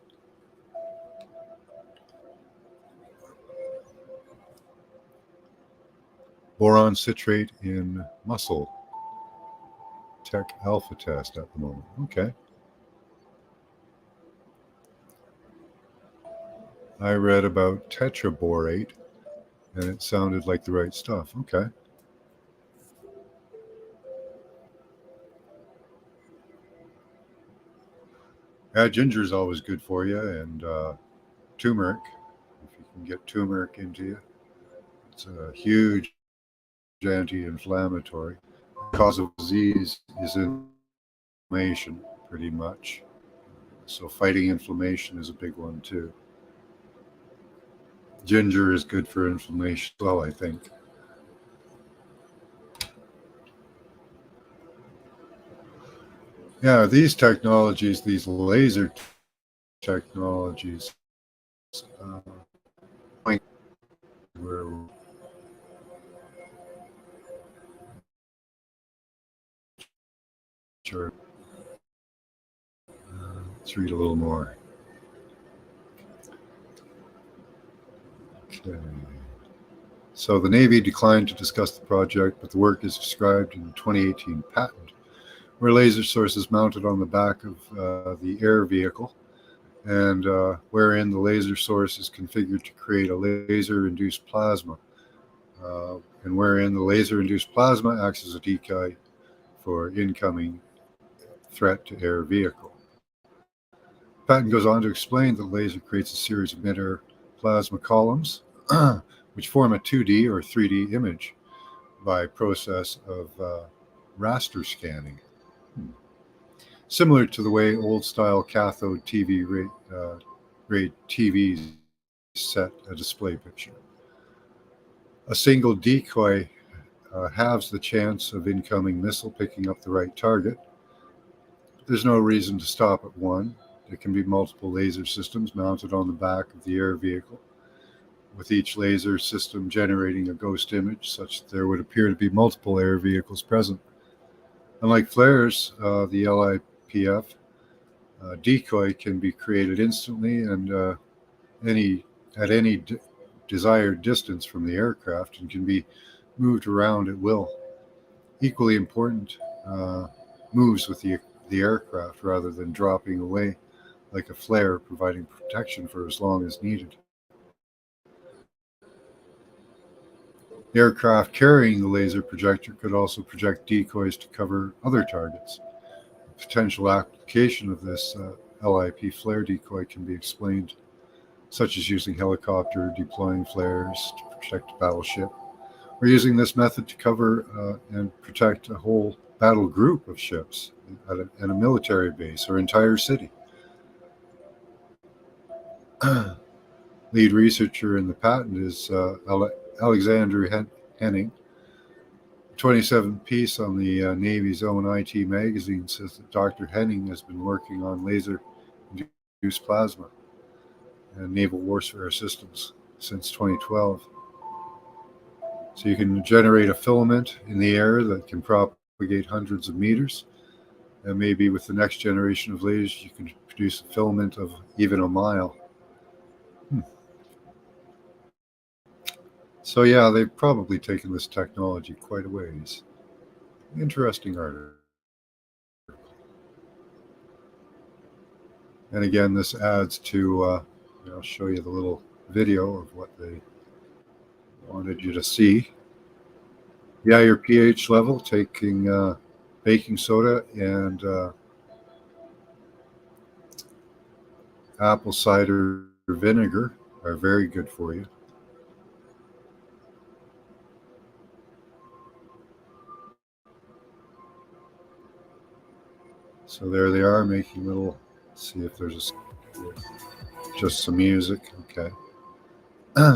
Boron citrate in muscle. Tech alpha test at the moment. Okay. I read about tetraborate and it sounded like the right stuff. Okay. Yeah, ginger is always good for you, and turmeric. If you can get turmeric into you, it's a huge anti-inflammatory. The cause of disease is inflammation, pretty much. So fighting inflammation is a big one too. Ginger is good for inflammation as well, I think. Yeah, these technologies, these laser technologies, uh, where sure. Let's read a little more. Okay. So the Navy declined to discuss the project, but the work is described in the 2018 patent, where laser source is mounted on the back of the air vehicle, and wherein the laser source is configured to create a laser-induced plasma, and wherein the laser-induced plasma acts as a decoy for incoming threat to air vehicle. Patton goes on to explain that the laser creates a series of mid-air plasma columns, which form a 2D or 3D image by process of raster scanning. Similar to the way old-style cathode TV ray TVs set a display picture. A single decoy halves the chance of incoming missile picking up the right target. There's no reason to stop at one. There can be multiple laser systems mounted on the back of the air vehicle, with each laser system generating a ghost image such that there would appear to be multiple air vehicles present. Unlike flares, the LIPF decoy can be created instantly and any at any desired distance from the aircraft and can be moved around at will. Equally important, moves with the aircraft rather than dropping away like a flare, providing protection for as long as needed. The aircraft carrying the laser projector could also project decoys to cover other targets. The potential application of this LIP flare decoy can be explained, such as using helicopter deploying flares to protect a battleship, or using this method to cover and protect a whole battle group of ships at a military base or entire city. Lead researcher in the patent is Alexander Henning, 27th piece on the Navy's own IT magazine says that Dr. Henning has been working on laser-induced plasma and naval warfare systems since 2012. So you can generate a filament in the air that can propagate hundreds of meters. And maybe with the next generation of lasers, you can produce a filament of even a mile. So yeah, they've probably taken this technology quite a ways. Interesting article. And again, this adds to, I'll show you the little video of what they wanted you to see. Yeah, your pH level, taking baking soda and apple cider vinegar are very good for you. So there they are making little, see if there's just some music. Okay.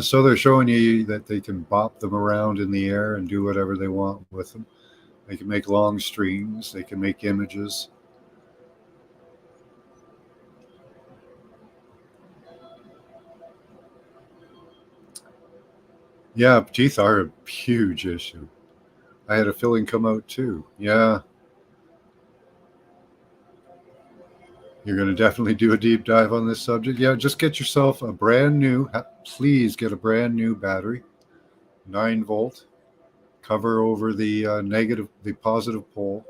So they're showing you that they can bop them around in the air and do whatever they want with them. They can make long strings. They can make images. Yeah, teeth are a huge issue. I had a filling come out too. Yeah. You're going to definitely do a deep dive on this subject. Yeah, just get yourself a brand new, please get a brand new battery, 9-volt, cover over the the positive pole,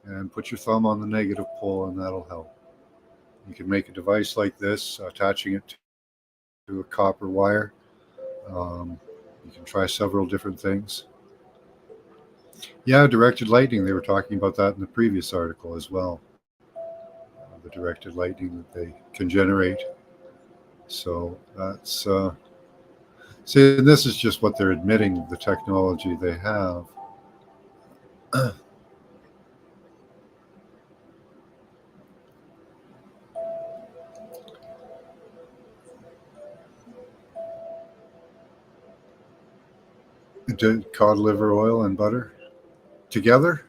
and put your thumb on the negative pole, and that'll help. You can make a device like this, attaching it to a copper wire. You can try several different things. Yeah, directed lightning. They were talking about that in the previous article as well. The directed lightning that they can generate. So that's see, this is just what they're admitting, the technology they have. Cod liver oil and butter together.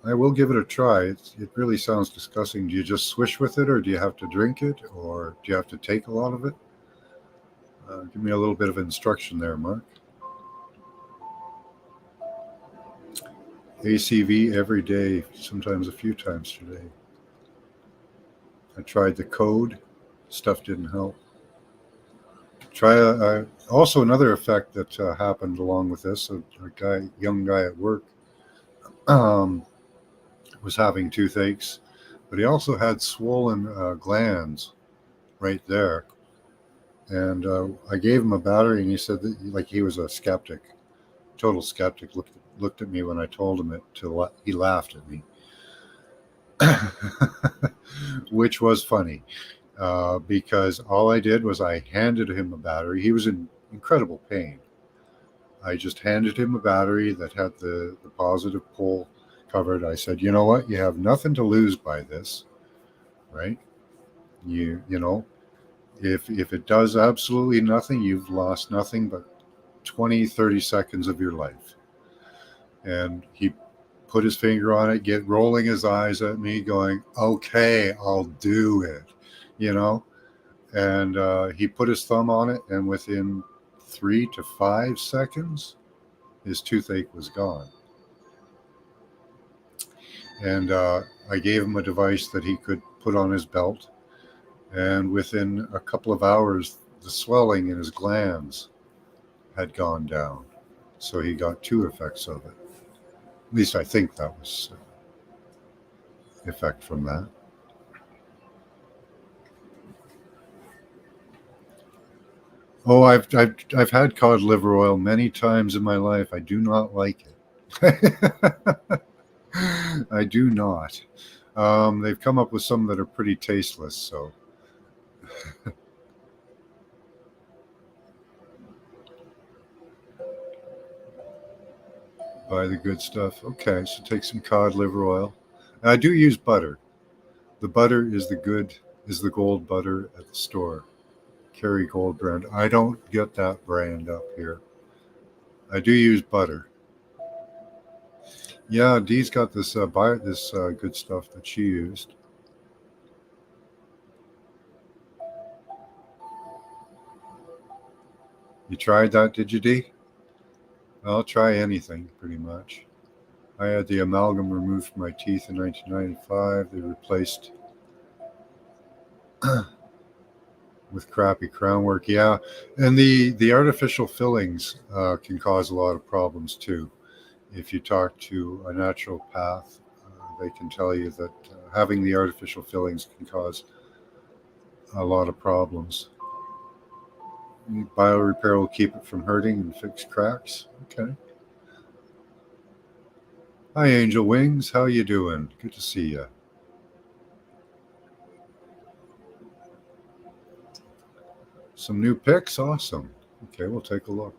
I will give it a try. It really sounds disgusting. Do you just swish with it, or do you have to drink it, or do you have to take a lot of it? Give me a little bit of instruction there, Mark. ACV every day, sometimes a few times per day. I tried the code. Stuff didn't help. Try also another effect that happened along with this. A young guy at work, was having toothaches, but he also had swollen glands right there. And I gave him a battery, and he said that, like, he was a skeptic, total skeptic. Looked at me when I told him it. He laughed at me, which was funny, because all I did was I handed him a battery. He was in incredible pain. I just handed him a battery that had the positive pole covered. I said, you know what? You have nothing to lose by this, right? You know, if it does absolutely nothing, you've lost nothing but 20, 30 seconds of your life. And he put his finger on it, rolling his eyes at me, going, okay, I'll do it, you know? And he put his thumb on it, and within 3 to 5 seconds, his toothache was gone. And I gave him a device that he could put on his belt. And within a couple of hours, the swelling in his glands had gone down. So he got 2 effects of it. At least I think that was effect from that. Oh, I've had cod liver oil many times in my life. I do not like it. I do not. They've come up with some that are pretty tasteless. So buy the good stuff. Okay, so take some cod liver oil. I do use butter. The butter is the gold butter at the store. Kerry Gold brand. I don't get that brand up here. I do use butter. Yeah, Dee's got this good stuff that she used. You tried that, did you, Dee? I'll try anything, pretty much. I had the amalgam removed from my teeth in 1995. They replaced with crappy crown work. Yeah, and the artificial fillings can cause a lot of problems too. If you talk to a naturopath, they can tell you that having the artificial fillings can cause a lot of problems. Biorepair will keep it from hurting and fix cracks. Okay. Hi, Angel Wings. How you doing? Good to see you. Some new pics. Awesome. Okay, we'll take a look.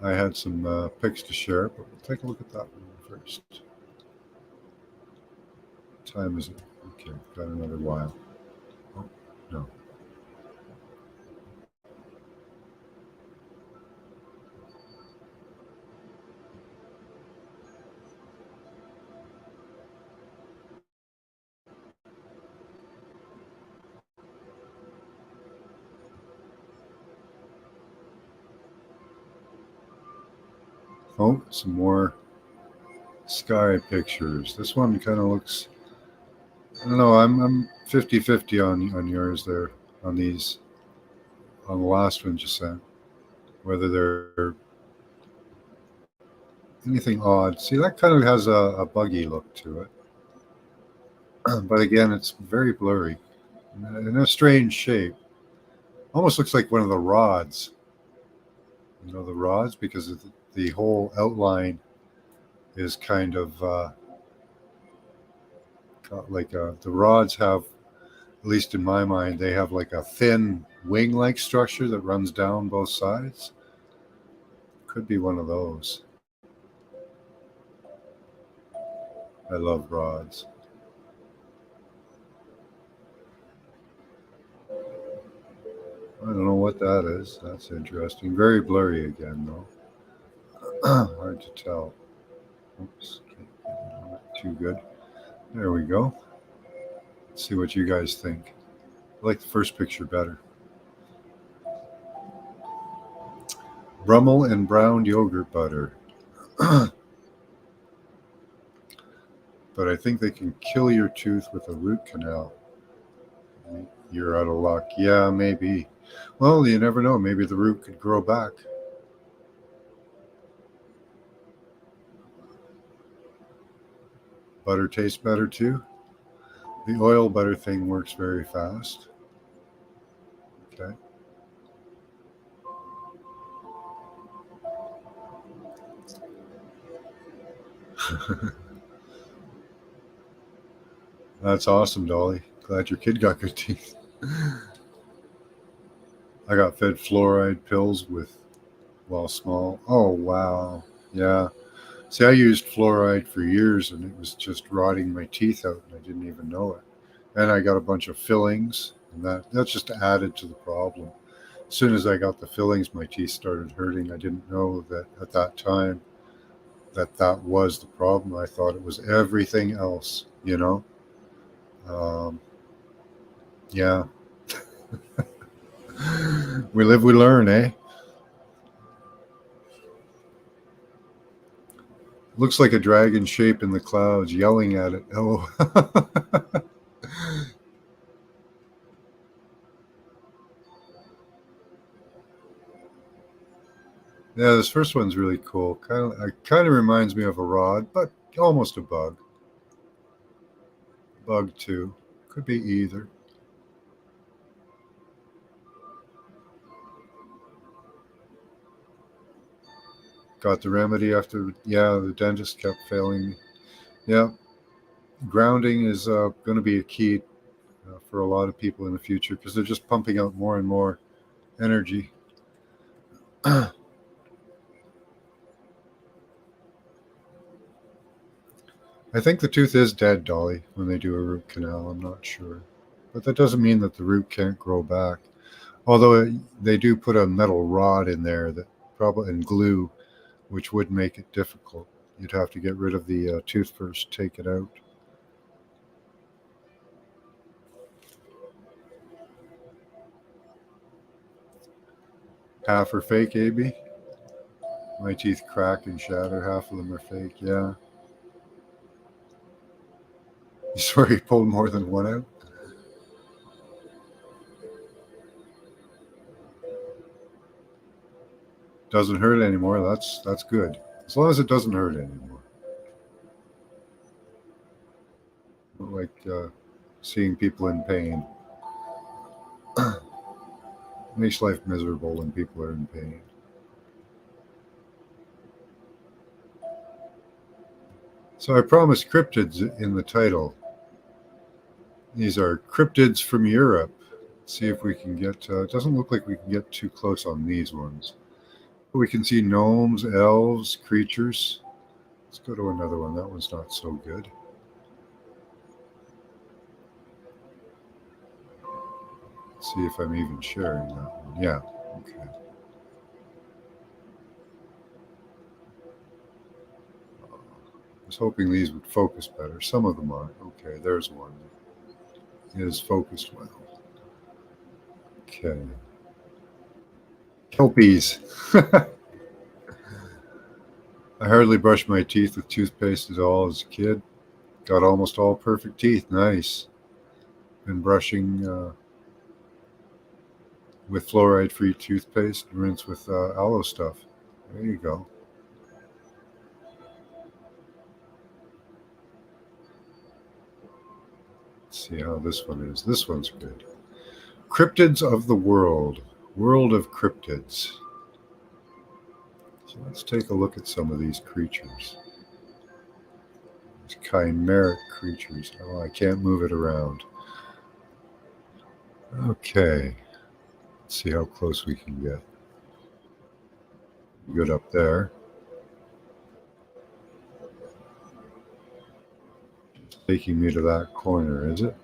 I had some pics to share, but we'll take a look at that one first. What time is it? Okay, got another while. Oh, no. Oh, some more sky pictures. This one kind of looks. I don't know. I'm 50-50 on yours there on these on the last one you sent. Whether they're anything odd. See, that kind of has a buggy look to it. But again, it's very blurry in a strange shape. Almost looks like one of the rods. You know, the rods, because of the whole outline is kind of the rods have, at least in my mind, they have like a thin wing-like structure that runs down both sides. Could be one of those. I love rods. I don't know what that is. That's interesting. Very blurry again, though. Hard to tell. Oops. Not too good. There we go. Let's see what you guys think. I like the first picture better. Brummel and browned yogurt butter. But I think they can kill your tooth with a root canal. You're out of luck. Yeah, maybe. Well, you never know. Maybe the root could grow back. Butter tastes better too. The oil butter thing works very fast. Okay. That's awesome, Dolly. Glad your kid got good teeth. I got fed fluoride pills with while small. Oh wow. Yeah. See, I used fluoride for years and it was just rotting my teeth out and I didn't even know it. And I got a bunch of fillings and that's just added to the problem. As soon as I got the fillings, my teeth started hurting. I didn't know that at that time that was the problem. I thought it was everything else, you know? Um, yeah. We live, we learn, eh? Looks like a dragon shape in the clouds yelling at it. Oh. Yeah, this first one's really cool. Kind of reminds me of a rod, but almost a bug. Bug too. Could be either. Got the remedy after, yeah, the dentist kept failing me. Yeah, grounding is going to be a key for a lot of people in the future because they're just pumping out more and more energy. I think the tooth is dead, Dolly, when they do a root canal. I'm not sure. But that doesn't mean that the root can't grow back. Although they do put a metal rod in there that probably and glue, which would make it difficult. You'd have to get rid of the tooth first, take it out. Half are fake, AB? My teeth crack and shatter. Half of them are fake, yeah. You swear you pulled more than one out? Doesn't hurt anymore. That's good. As long as it doesn't hurt anymore. Like seeing people in pain. Makes life miserable when people are in pain. So I promised cryptids in the title. These are cryptids from Europe. Let's see if we can get. It doesn't look like we can get too close on these ones. We can see gnomes, elves, creatures. Let's go to another one. That one's not so good. Let's see if I'm even sharing that one. Yeah. Okay. I was hoping these would focus better. Some of them are. Okay, there's one. It is focused well. Okay. Kelpies. I hardly brushed my teeth with toothpaste at all as a kid. Got almost all perfect teeth. Nice. Been brushing with fluoride-free toothpaste. Rinse with aloe stuff. There you go. Let's see how this one is. This one's good. Cryptids of the world. World of cryptids. So let's take a look at some of these creatures. These chimeric creatures. Oh, I can't move it around. Okay. Let's see how close we can get. Good up there. Taking me to that corner, is it?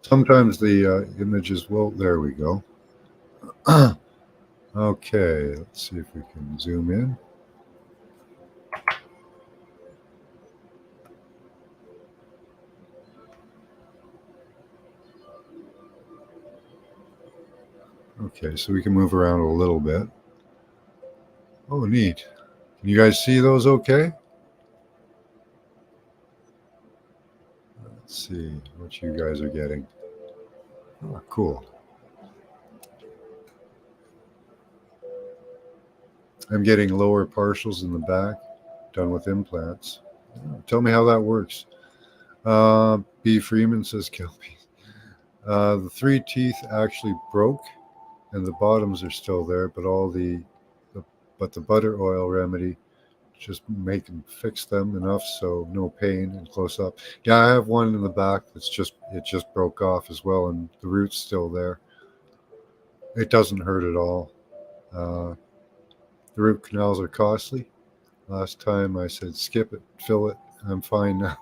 Sometimes the images will. There we go. Okay, let's see if we can zoom in. Okay, so we can move around a little bit. Oh, neat. Can you guys see those okay? Let's see what you guys are getting. Oh, cool. I'm getting lower partials in the back, done with implants. Tell me how that works. B. Freeman says Kelpie. The three teeth actually broke, and the bottoms are still there, but the butter oil remedy just make them fix them enough so no pain and close up. Yeah, I have one in the back it just broke off as well, and the root's still there. It doesn't hurt at all. The root canals are costly. Last time I said skip it, fill it. I'm fine now.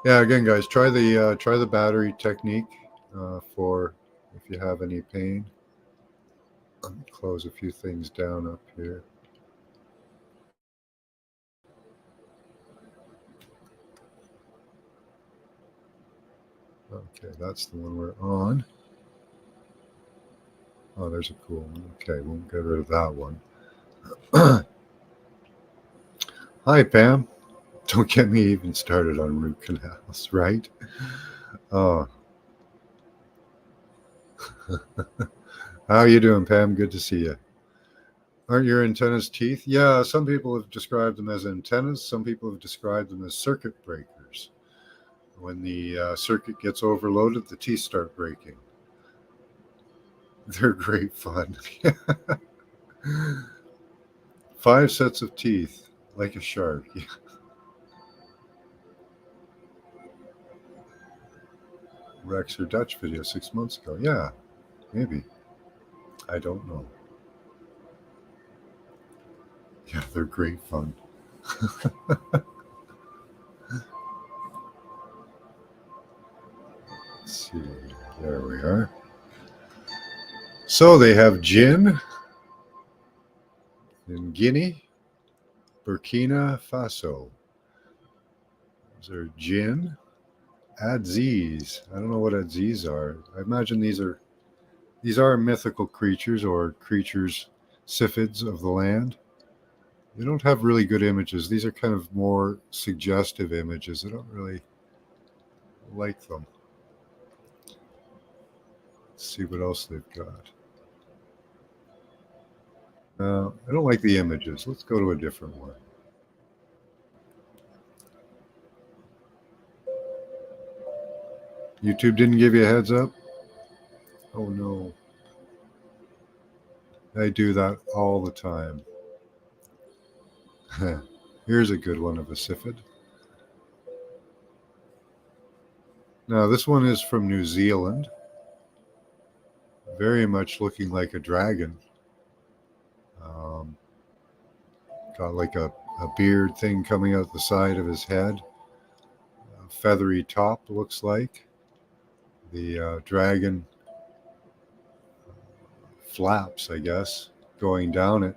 Yeah, again, guys, try the battery technique for if you have any pain. Let me close a few things down up here. Okay, that's the one we're on. Oh, there's a cool one. Okay, we'll get rid of that one. Hi, Pam. Don't get me even started on root canals, right? Oh. How you doing, Pam? Good to see you. Aren't your antennas teeth? Yeah, some people have described them as antennas. Some people have described them as circuit breakers. When the circuit gets overloaded, the teeth start breaking. They're great fun. 5 sets of teeth, like a shark. Rex or Dutch video 6 months ago. Yeah, maybe. I don't know. Yeah, they're great fun. Let's see. There we are. So they have gin in Guinea, Burkina Faso. Those are gin. Adzes. I don't know what adzes are. I imagine these are mythical creatures or creatures, siphids of the land. They don't have really good images. These are kind of more suggestive images. I don't really like them. Let's see what else they've got. I don't like the images. Let's go to a different one. YouTube didn't give you a heads up? Oh no. I do that all the time. Here's a good one of a siphid. Now, this one is from New Zealand. Very much looking like a dragon. Um, got like a beard thing coming out the side of his head. A feathery top, looks like. The dragon flaps, I guess, going down it.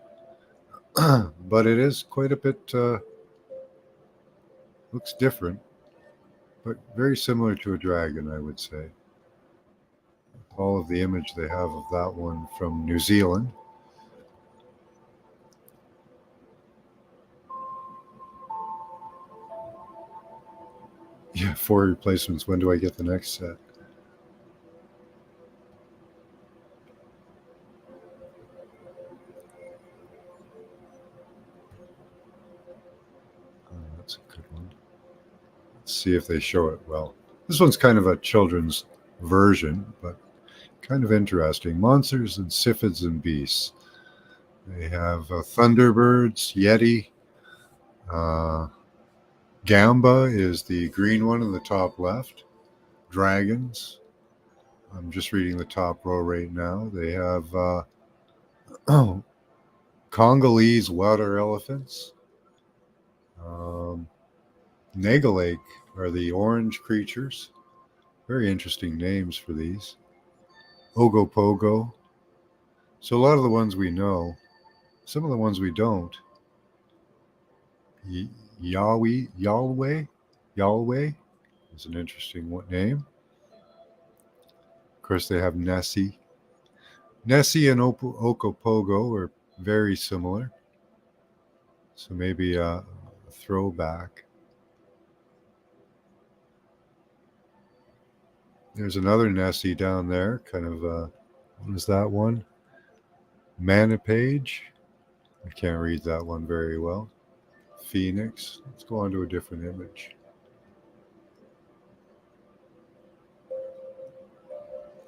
But it is quite a bit, looks different, but very similar to a dragon, I would say. All of the image they have of that one from New Zealand. Yeah, 4 replacements. When do I get the next set? Oh, that's a good one. Let's see if they show it well. This one's kind of a children's version, but kind of interesting. Monsters and Siphids and Beasts. They have Thunderbirds, Yeti. Gamba is the green one in the top left. Dragons. I'm just reading the top row right now. They have Congolese water elephants. Nagalake are the orange creatures. Very interesting names for these. Ogopogo. So a lot of the ones we know, some of the ones we don't. Yahweh is an interesting name. Of course, they have Nessie. Nessie and Ogopogo are very similar. So maybe a throwback. There's another Nessie down there, kind of, what is that one? Manipage. I can't read that one very well. Phoenix. Let's go on to a different image.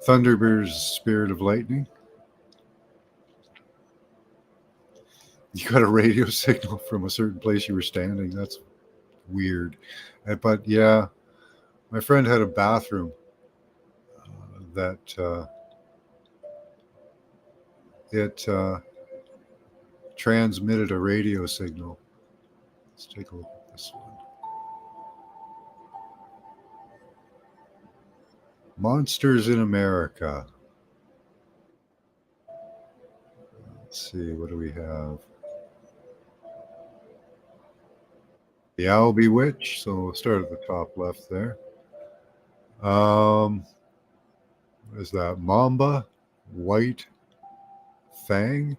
Thunderbird's Spirit of Lightning. You got a radio signal from a certain place you were standing. That's weird. But yeah, my friend had a bathroom that it transmitted a radio signal. Let's take a look at this one. Monsters in America. Let's see, what do we have? The Albie Witch. So we'll start at the top left there. What is that? Mamba White Fang.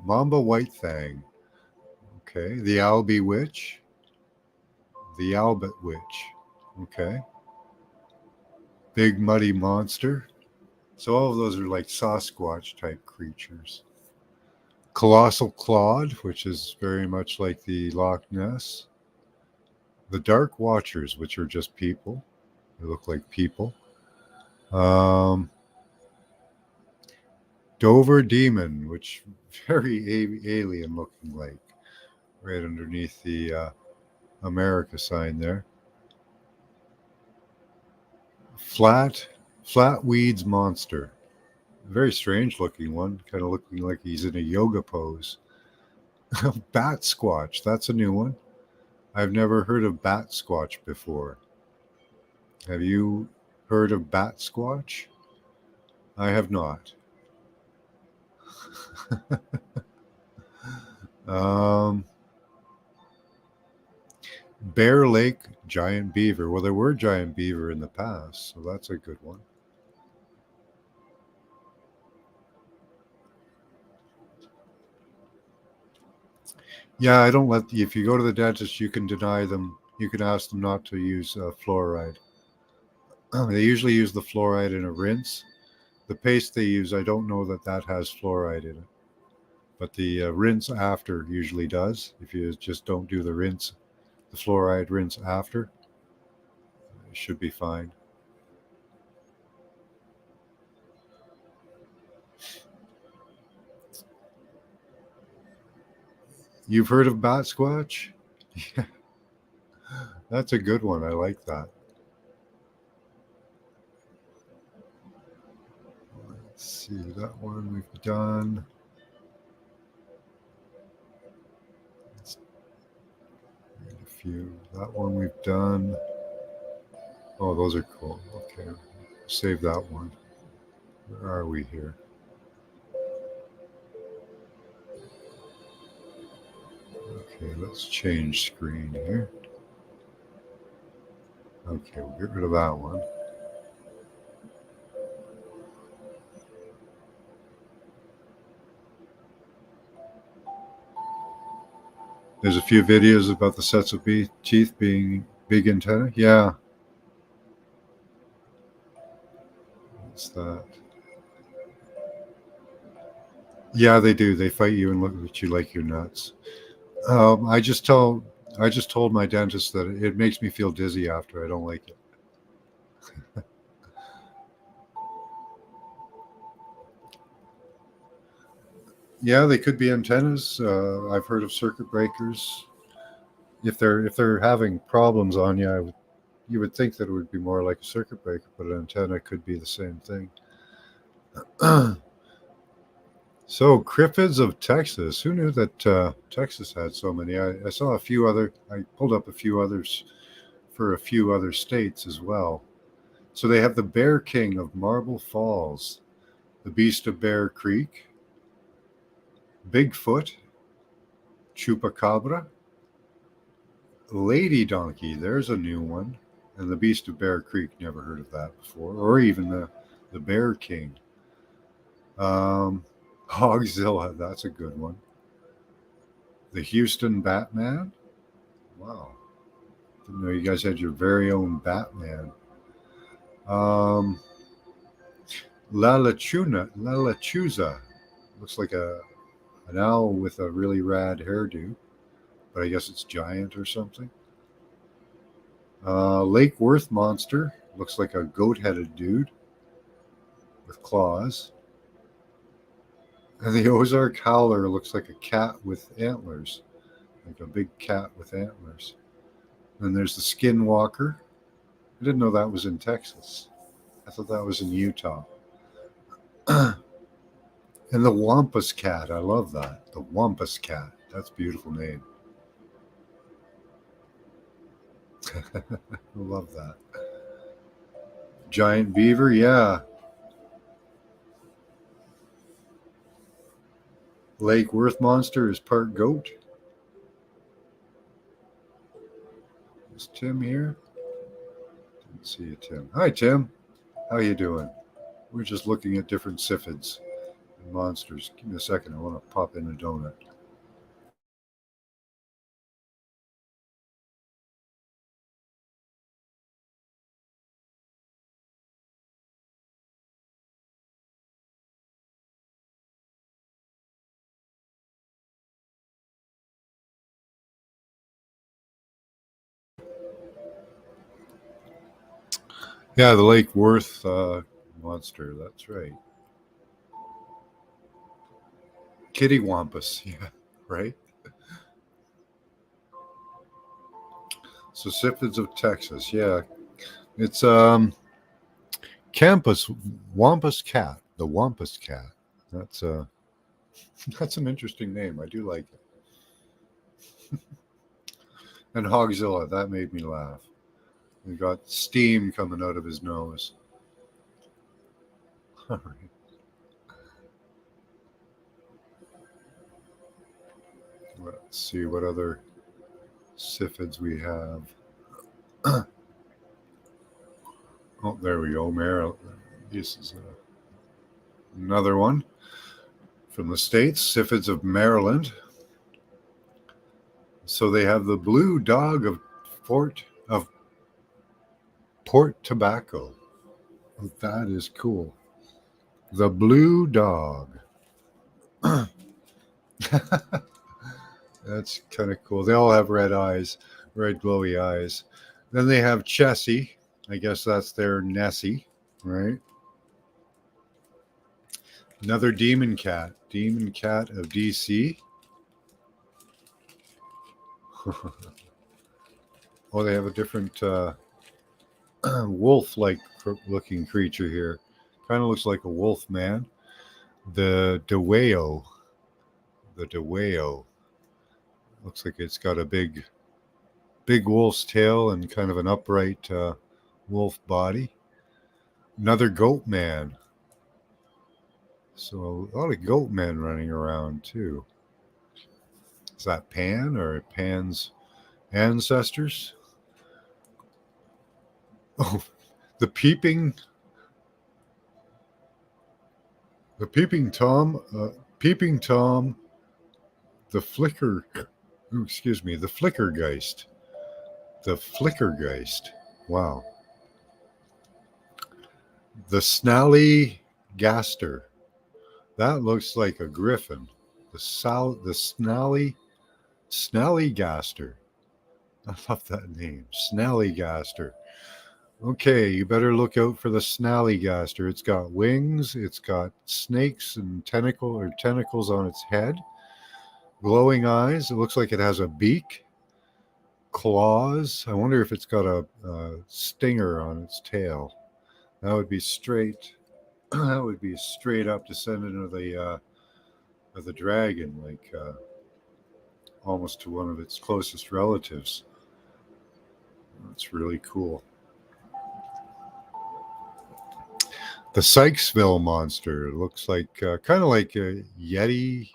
Mamba White Fang. Okay. The Albie Witch. The Albert Witch. Okay. Big Muddy Monster. So all of those are like Sasquatch type creatures. Colossal Claude, which is very much like the Loch Ness. The Dark Watchers, which are just people. They look like people. Dover Demon, which very alien looking, like right underneath the America sign there. Flat Weeds Monster. Very strange looking one, kind of looking like he's in a yoga pose. Bat Squatch, that's a new one. I've never heard of Bat Squatch before. Have you heard of Bat Squatch? I have not. um, Bear Lake giant beaver. Well, there were giant beaver in the past, so that's a good one. Yeah, I don't let. If you go to the dentist, you can deny them. You can ask them not to use fluoride. They usually use the fluoride in a rinse. The paste they use, I don't know that that has fluoride in it, but the rinse after usually does. If you just don't do the rinse, the fluoride rinse after, it should be fine. You've heard of bat squatch? Yeah, that's a good one. I like that. Let's see, that one we've done. Let's read a few. That one we've done. Oh, those are cool. Okay, save that one. Where are we here? Okay, let's change screen here. Okay, we'll get rid of that one. There's a few videos about the sets of teeth being big antenna. Yeah, it's that. Yeah, they do. They fight you and look at you like you're nuts. Um, I just told I just told my dentist that it makes me feel dizzy after. I don't like it. Yeah, they could be antennas. I've heard of circuit breakers. If they're having problems on you, you would think that it would be more like a circuit breaker, but an antenna could be the same thing. So, Cryptids of Texas. Who knew that Texas had so many? I saw a few other. I pulled up a few others for a few other states as well. So they have the Bear King of Marble Falls, the Beast of Bear Creek, Bigfoot, Chupacabra, Lady Donkey. There's a new one, and the Beast of Bear Creek. Never heard of that before, or even the Bear King. Hogzilla. That's a good one. The Houston Batman. Wow. Didn't know you guys had your very own Batman. Um, La Lechuza. Looks like an owl with a really rad hairdo, but I guess it's giant or something. Lake Worth Monster. Looks like a goat headed dude with claws. And the Ozark Howler looks like a cat with antlers, like a big cat with antlers. And there's the Skinwalker. I didn't know that was in Texas. I thought that was in Utah. And the Wampus Cat. I love that. The Wampus Cat. That's a beautiful name. I love that. Giant Beaver. Yeah. Lake Worth Monster is part goat. Is Tim here? Didn't see you, Tim. Hi, Tim. How you doing? We're just looking at different siphids and monsters. Give me a second. I want to pop in a donut. Yeah, the Lake Worth monster. That's right. Kitty Wampus. Yeah, right. So siphids of Texas. Yeah, it's Campus Wampus Cat. The Wampus Cat. That's that's an interesting name. I do like it. And Hogzilla. That made me laugh. He got steam coming out of his nose. All right. Let's see what other siphids we have. Oh, there we go. Maryland. This is another one from the States, siphids of Maryland. So they have the blue dog of Port Tobacco. Oh, that is cool. The blue dog. That's kind of cool. They all have red eyes, red glowy eyes. Then they have Chessie. I guess that's their Nessie, right? Another demon cat of DC. Oh, they have a different wolf-like looking creature here. Kind of looks like a wolf man. The Deweo. Looks like it's got a big wolf's tail and kind of an upright wolf body. Another goat man. So a lot of goat men running around too. Is that Pan or Pan's ancestors? Oh, the peeping Tom, the flicker. Excuse me, the Flickergeist. The Flickergeist. Wow. The Snallygaster. That looks like a griffin. The Snallygaster. I love that name. Snallygaster. Okay, you better look out for the Snallygaster. It's got wings, it's got snakes and tentacles on its head. Glowing eyes. It looks like it has a beak. Claws. I wonder if it's got a stinger on its tail. That would be straight. That would be straight up descendant of the dragon, like almost to one of its closest relatives. That's really cool. The Sykesville monster looks like kind of like a Yeti.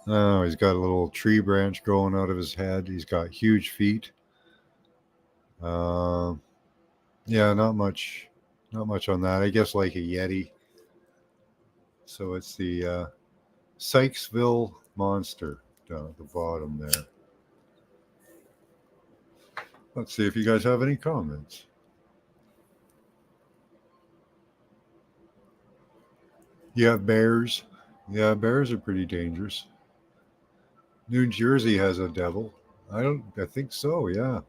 Oh, he's got a little tree branch growing out of his head. He's got huge feet. Yeah, not much on that. I guess like a Yeti. So it's the Sykesville monster down at the bottom there. Let's see if you guys have any comments. You have bears. Yeah, bears are pretty dangerous. New Jersey has a devil. I think so, yeah.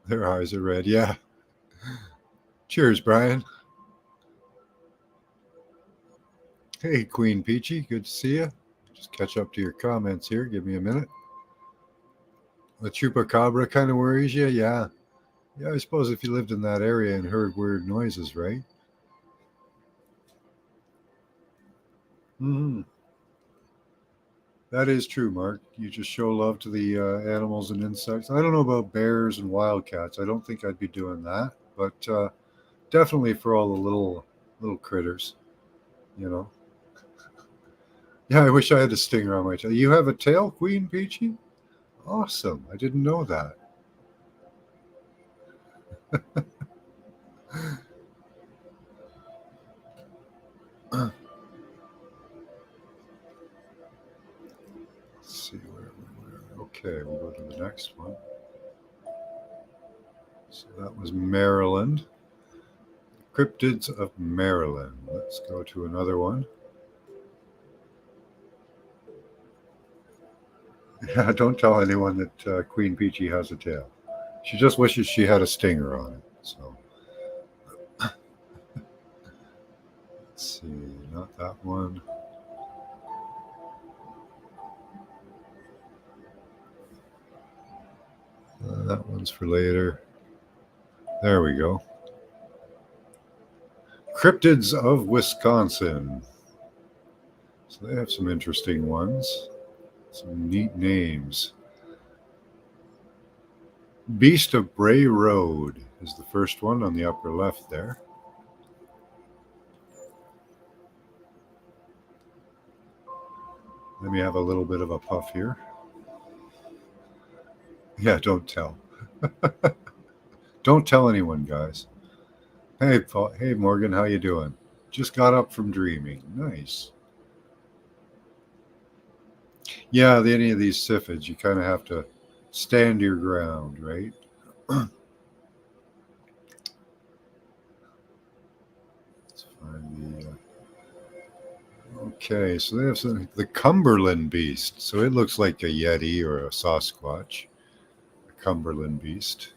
Their eyes are red, yeah. Cheers, Brian. Hey, Queen Peachy, good to see you. Just catch up to your comments here. Give me a minute. The chupacabra kind of worries you, yeah. Yeah, I suppose if you lived in that area and heard weird noises, right? Mm-hmm. That is true, Mark. You just show love to the animals and insects. I don't know about bears and wildcats. I don't think I'd be doing that, but definitely for all the little critters, you know. Yeah, I wish I had a stinger on my tail. You have a tail, Queen Peachy? Awesome. I didn't know that. Let's see where we were. Okay, we'll go to the next one. So that was Maryland. Cryptids of Maryland. Let's go to another one. Yeah, don't tell anyone that Queen Peachy has a tail. She just wishes she had a stinger on it. So, let's see, not that one. That one's for later. There we go. Cryptids of Wisconsin. So they have some interesting ones. Some neat names. Beast of Bray Road is the first one on the upper left there. Let me have a little bit of a puff here. Yeah, don't tell. Don't tell anyone, guys. Hey, Paul. Hey, Morgan, how you doing? Just got up from dreaming. Nice. Yeah, any of these siphids, you kind of have to stand your ground, right? Let's find the. Okay, so they have the Cumberland beast. So it looks like a Yeti or a Sasquatch. A Cumberland beast.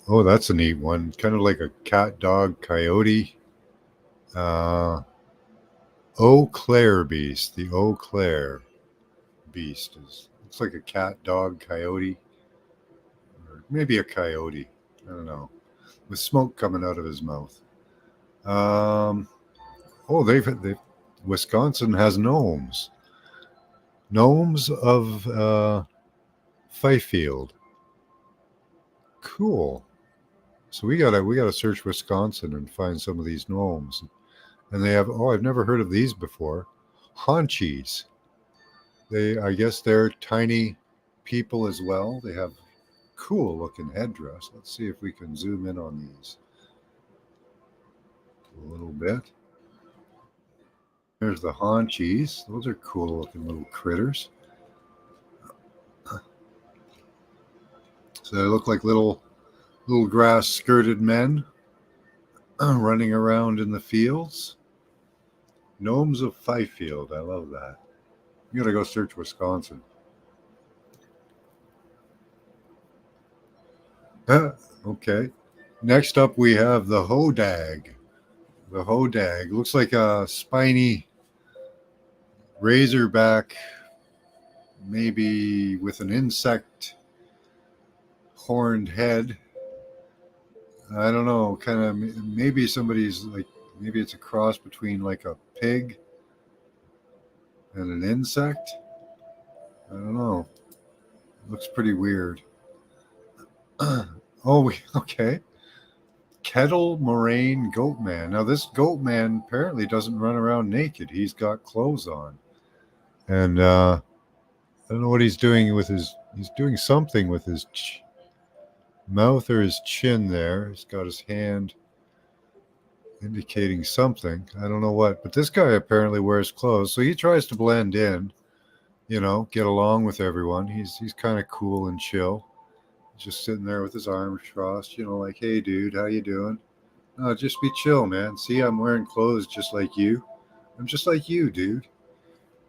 Oh, that's a neat one. Kind of like a cat, dog, coyote. Eau Claire beast. The Eau Claire beast is looks like a cat, dog, coyote, or maybe a coyote. I don't know. With smoke coming out of his mouth. Um, oh, they've Wisconsin has gnomes. Gnomes of Fifield. Cool. So we gotta search Wisconsin and find some of these gnomes. And they have I've never heard of these before. Haunchies. I guess they're tiny people as well. They have cool looking headdress. Let's see if we can zoom in on these a little bit. There's the haunchies. Those are cool looking little critters. So they look like little grass skirted men running around in the fields. Gnomes of Fifield. I love that. You gotta go search Wisconsin. Okay. Next up, we have the hodag. The hodag looks like a spiny razorback, maybe with an insect horned head. I don't know. Kind of maybe somebody's like maybe it's a cross between like a pig and an insect. I don't know. Looks pretty weird. Okay. Kettle Moraine Goat Man. Now, this Goat Man apparently doesn't run around naked. He's got clothes on. And I don't know what he's doing with he's doing something with his mouth or his chin there. He's got his hand indicating something. I don't know what. But this guy apparently wears clothes. So he tries to blend in, get along with everyone. He's kind of cool and chill. Just sitting there with his arms crossed, like, hey, dude, how you doing? No, just be chill, man. See, I'm wearing clothes just like you. I'm just like you, dude.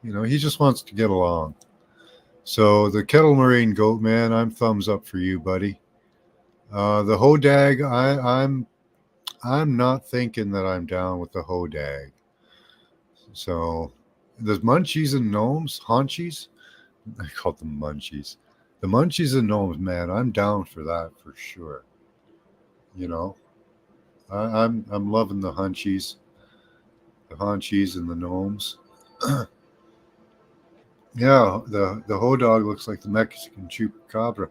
He just wants to get along. So the Kettle Moraine Goat Man, I'm thumbs up for you, buddy. The hodag, I'm not thinking that I'm down with the hodag. So the munchies and gnomes, haunchies, I call them munchies. The munchies and gnomes, man, I'm down for that for sure. I'm loving the haunchies and the gnomes. Yeah, the hodog looks like the Mexican chupacabra,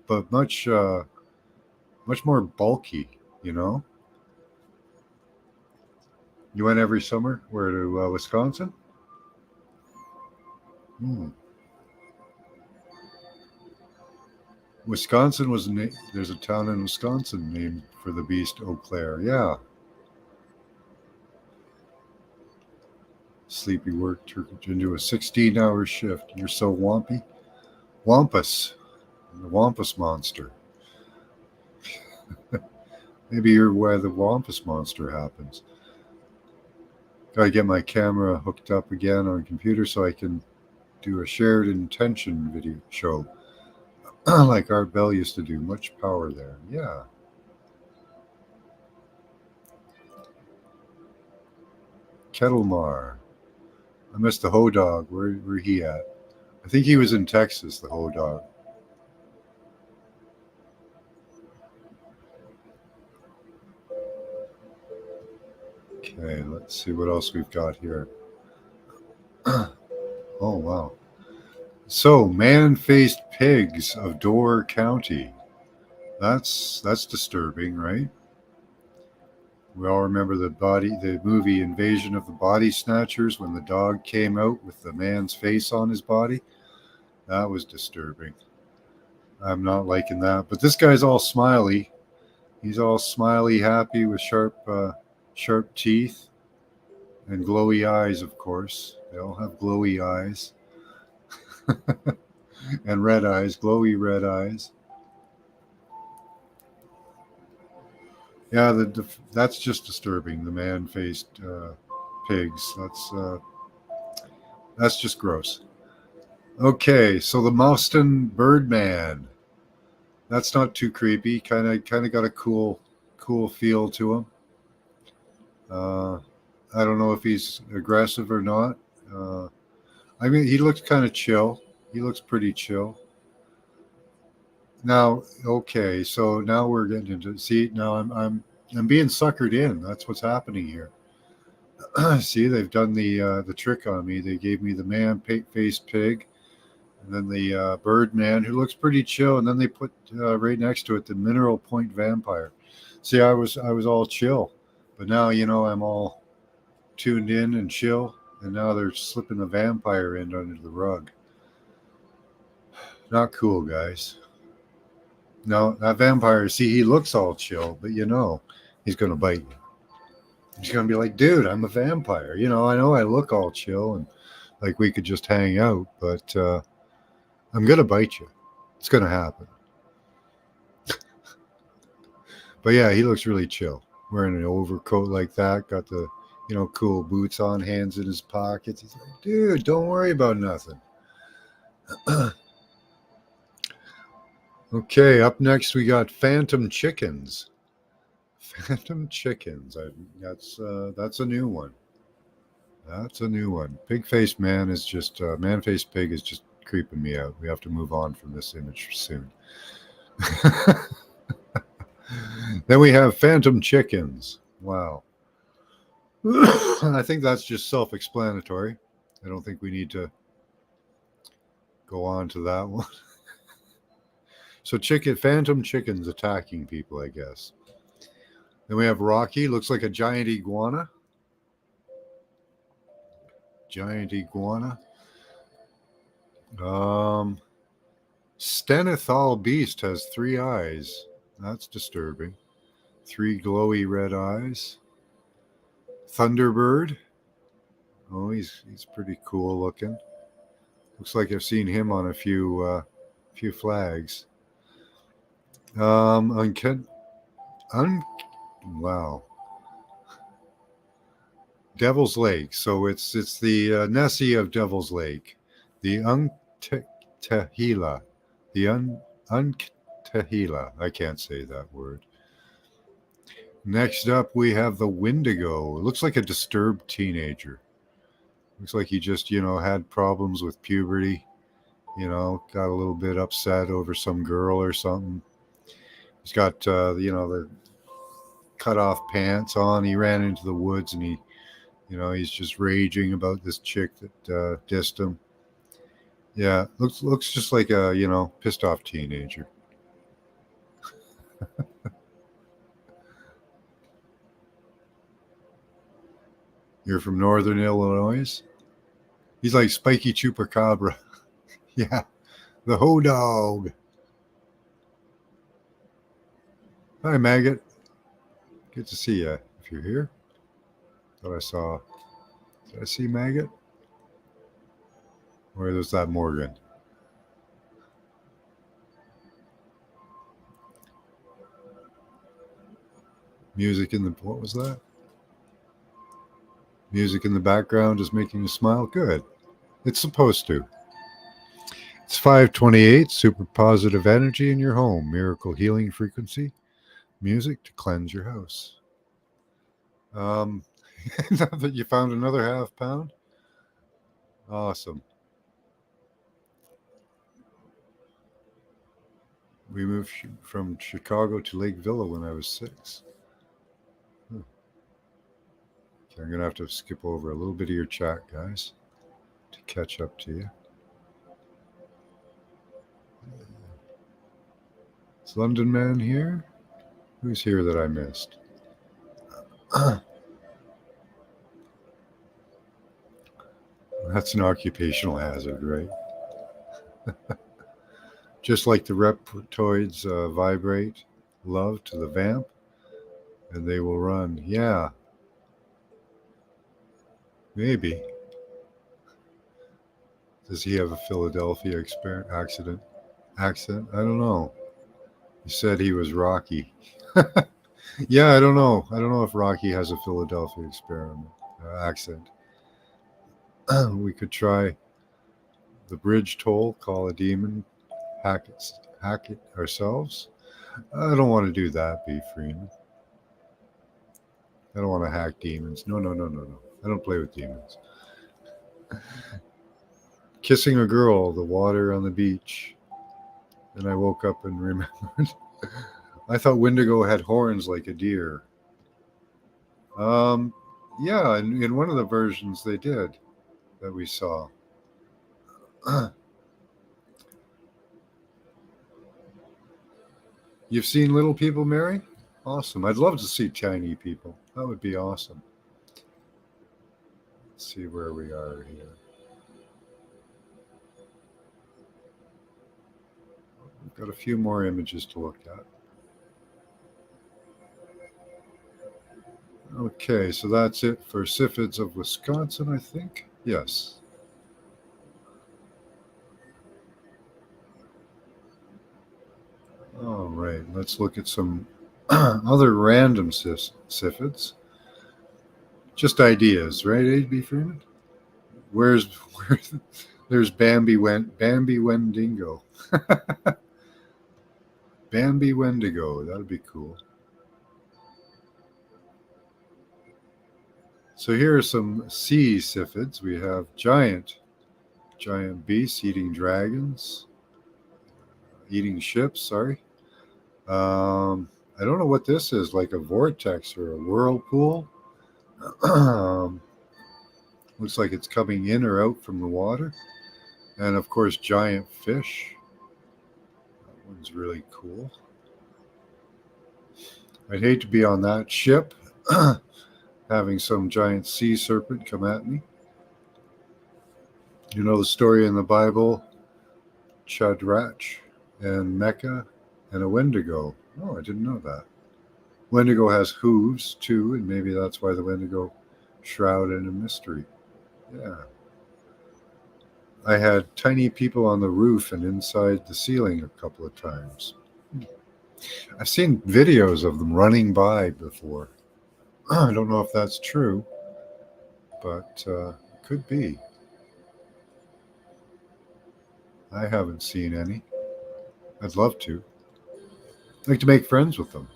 but much more bulky. You went every summer where to Wisconsin? Wisconsin there's a town in Wisconsin named for the beast Eau Claire. Yeah. Sleepy work turned into a 16-hour shift. You're so wampy. Wampus. The Wampus monster. Maybe you're where the Wampus monster happens. Gotta get my camera hooked up again on a computer so I can do a shared intention video show like Art Bell used to do. Much power there. Yeah. Kettlemar. I missed the Hodog. Where he at? I think he was in Texas, the Hodog. Okay, let's see what else we've got here. Oh, wow. So, man-faced pigs of Door County. That's disturbing, right? We all remember the movie Invasion of the Body Snatchers when the dog came out with the man's face on his body. That was disturbing. I'm not liking that. But this guy's all smiley. He's all smiley, happy with sharp teeth and glowy eyes, of course. They all have glowy eyes and red eyes, glowy red eyes. Yeah, that's just disturbing. The man-faced pigs. That's just gross. Okay, so the Mauston Birdman. That's not too creepy. Kind of got a cool feel to him. Uh, I don't know if he's aggressive or not. Uh, I mean, he looks kind of chill. He looks pretty chill. Now, okay, so now we're getting into see. Now I'm being suckered in. That's what's happening here. See, they've done the trick on me. They gave me the man-faced pig, and then the bird man who looks pretty chill, and then they put right next to it the mineral point vampire. See, I was all chill, but now I'm all tuned in and chill, and now they're slipping a vampire in under the rug. Not cool, guys. No, that vampire. See, he looks all chill, but he's gonna bite you. He's gonna be like, dude, I'm a vampire. I know I look all chill and like we could just hang out, but I'm gonna bite you. It's gonna happen. But yeah, he looks really chill. Wearing an overcoat like that, got the cool boots on, hands in his pockets. He's like, dude, don't worry about nothing. Okay, up next we got Phantom Chickens. Phantom Chickens. That's a new one. That's a new one. Pig faced man is just man faced pig is just creeping me out. We have to move on from this image soon. Then we have Phantom Chickens. Wow. I think that's just self-explanatory. I don't think we need to go on to that one. So Phantom Chickens attacking people, I guess. Then we have Rocky, looks like a giant iguana. Giant iguana. Stenethal Beast has 3 eyes. That's disturbing. 3 glowy red eyes. Thunderbird. Oh, he's pretty cool looking. Looks like I've seen him on a few flags. Wow. Devil's Lake. So it's the Nessie of Devil's Lake. The Untahila. The Untahila. I can't say that word. Next up, we have the Wendigo. It looks like a disturbed teenager. Looks like he just, had problems with puberty. Got a little bit upset over some girl or something. He's got, the cut off pants on. He ran into the woods and he's just raging about this chick that dissed him. Yeah, looks just like a, pissed off teenager. You're from Northern Illinois? He's like Spiky Chupacabra. Yeah, the Ho Dog. Hi, Maggot. Good to see you. If you're here, thought I saw. Did I see Maggot? Or was that Morgan? Music in the what was that? Music in the background is making you smile. Good. It's supposed to. It's 528. Super positive energy in your home. Miracle healing frequency. Music to cleanse your house. Now that you found another half pound. Awesome. We moved from Chicago to Lake Villa when I was 6. Okay, I'm going to have to skip over a little bit of your chat, guys, to catch up to you. Is London Man here? Who's here that I missed? That's an occupational hazard, right? Just like the reptoids vibrate love to the vamp, and they will run. Yeah, maybe. Does he have a Philadelphia accident? Accent? I don't know. He said he was Rocky. Yeah, I don't know. I don't know if Rocky has a Philadelphia experiment accent. We could try the bridge toll, call a demon, hack it ourselves. I don't want to do that, B. Freeman. I don't want to hack demons. No, no, no, no, no. I don't play with demons. Kissing a girl, the water on the beach. And I woke up and remembered. I thought Wendigo had horns like a deer. Um, yeah, in one of the versions they did that we saw. You've seen little people, Mary? Awesome. I'd love to see tiny people. That would be awesome. Let's see where we are here. We've got a few more images to look at. Okay, so that's it for Siphids of Wisconsin, I think. Yes. All right, let's look at some other random Siphids. Just ideas, right, H.B. Freeman? Where's there's Bambi Wendigo. Bambi Wendigo, that'd be cool. So here are some sea Siphids. We have giant beasts eating dragons, eating ships. Sorry. I don't know what this is, like a vortex or a whirlpool. Looks like it's coming in or out from the water. And of course, giant fish. That one's really cool. I'd hate to be on that ship having some giant sea serpent come at me. You know the story in the Bible, Shadrach and Mecca and a Wendigo. Oh, I didn't know that. Wendigo has hooves too, and maybe that's why the Wendigo shrouded in mystery. Yeah. I had tiny people on the roof and inside the ceiling a couple of times. I've seen videos of them running by before. I don't know if that's true, but it could be. I haven't seen any. I'd love to. I'd like to make friends with them.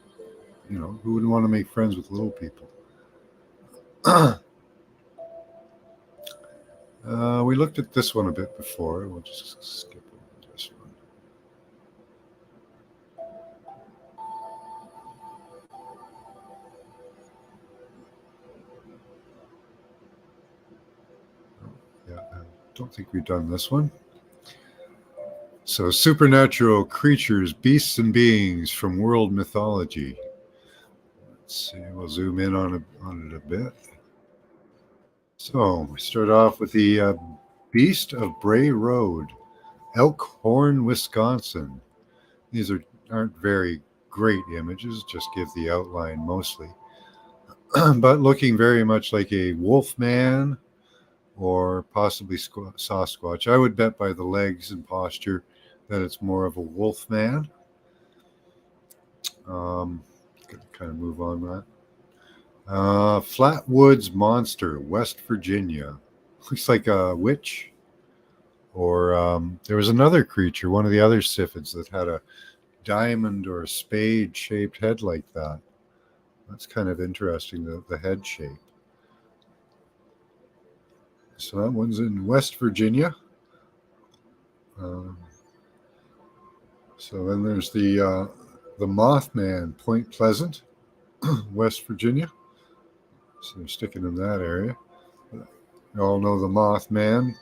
You know, who wouldn't want to make friends with little people? We looked at this one a bit before. We'll just skip over this one. Yeah, I don't think we've done this one. So, supernatural creatures, beasts, and beings from world mythology. Let's see, we'll zoom in on it a bit. So, we start off with the Beast of Bray Road, Elkhorn, Wisconsin. These aren't very great images, just give the outline mostly. But looking very much like a wolf man or possibly Sasquatch. I would bet by the legs and posture that it's more of a wolf man. Gonna kind of move on that. Flatwoods Monster, West Virginia. Looks like a witch. Or there was another creature, one of the other Siphids, that had a diamond or a spade shaped head like that. That's kind of interesting, the head shape. So that one's in West Virginia. So then there's the Mothman, Point Pleasant, West Virginia. So they're sticking in that area. You all know the Mothman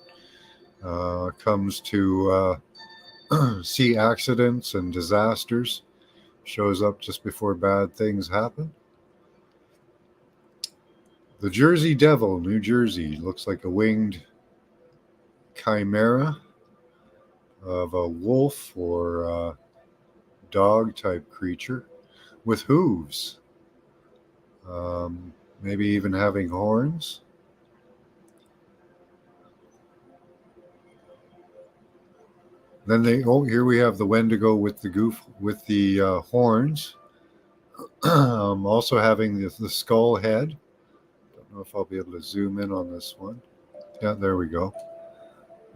comes to see accidents and disasters, shows up just before bad things happen. The Jersey Devil, New Jersey. Looks like a winged chimera of a wolf or dog type creature with hooves. Maybe even having horns. Then here we have the Wendigo with the horns. Also having the skull head. Don't know if I'll be able to zoom in on this one. Yeah, there we go.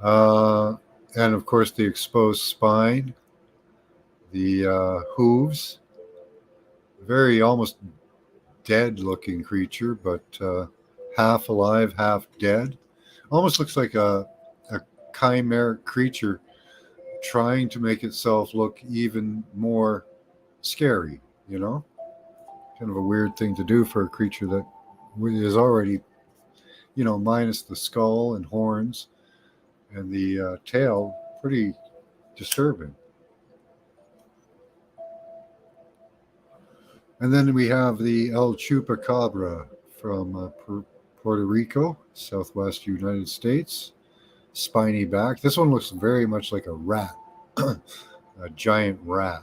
And of course the exposed spine, the hooves. Very almost dead looking creature, but half alive, half dead. Almost looks like a chimeric creature trying to make itself look even more scary, you know? Kind of a weird thing to do for a creature that is already, minus the skull and horns and the tail, pretty disturbing. And then we have the El Chupacabra from Puerto Rico, southwest United States. Spiny back. This one looks very much like a rat, a giant rat.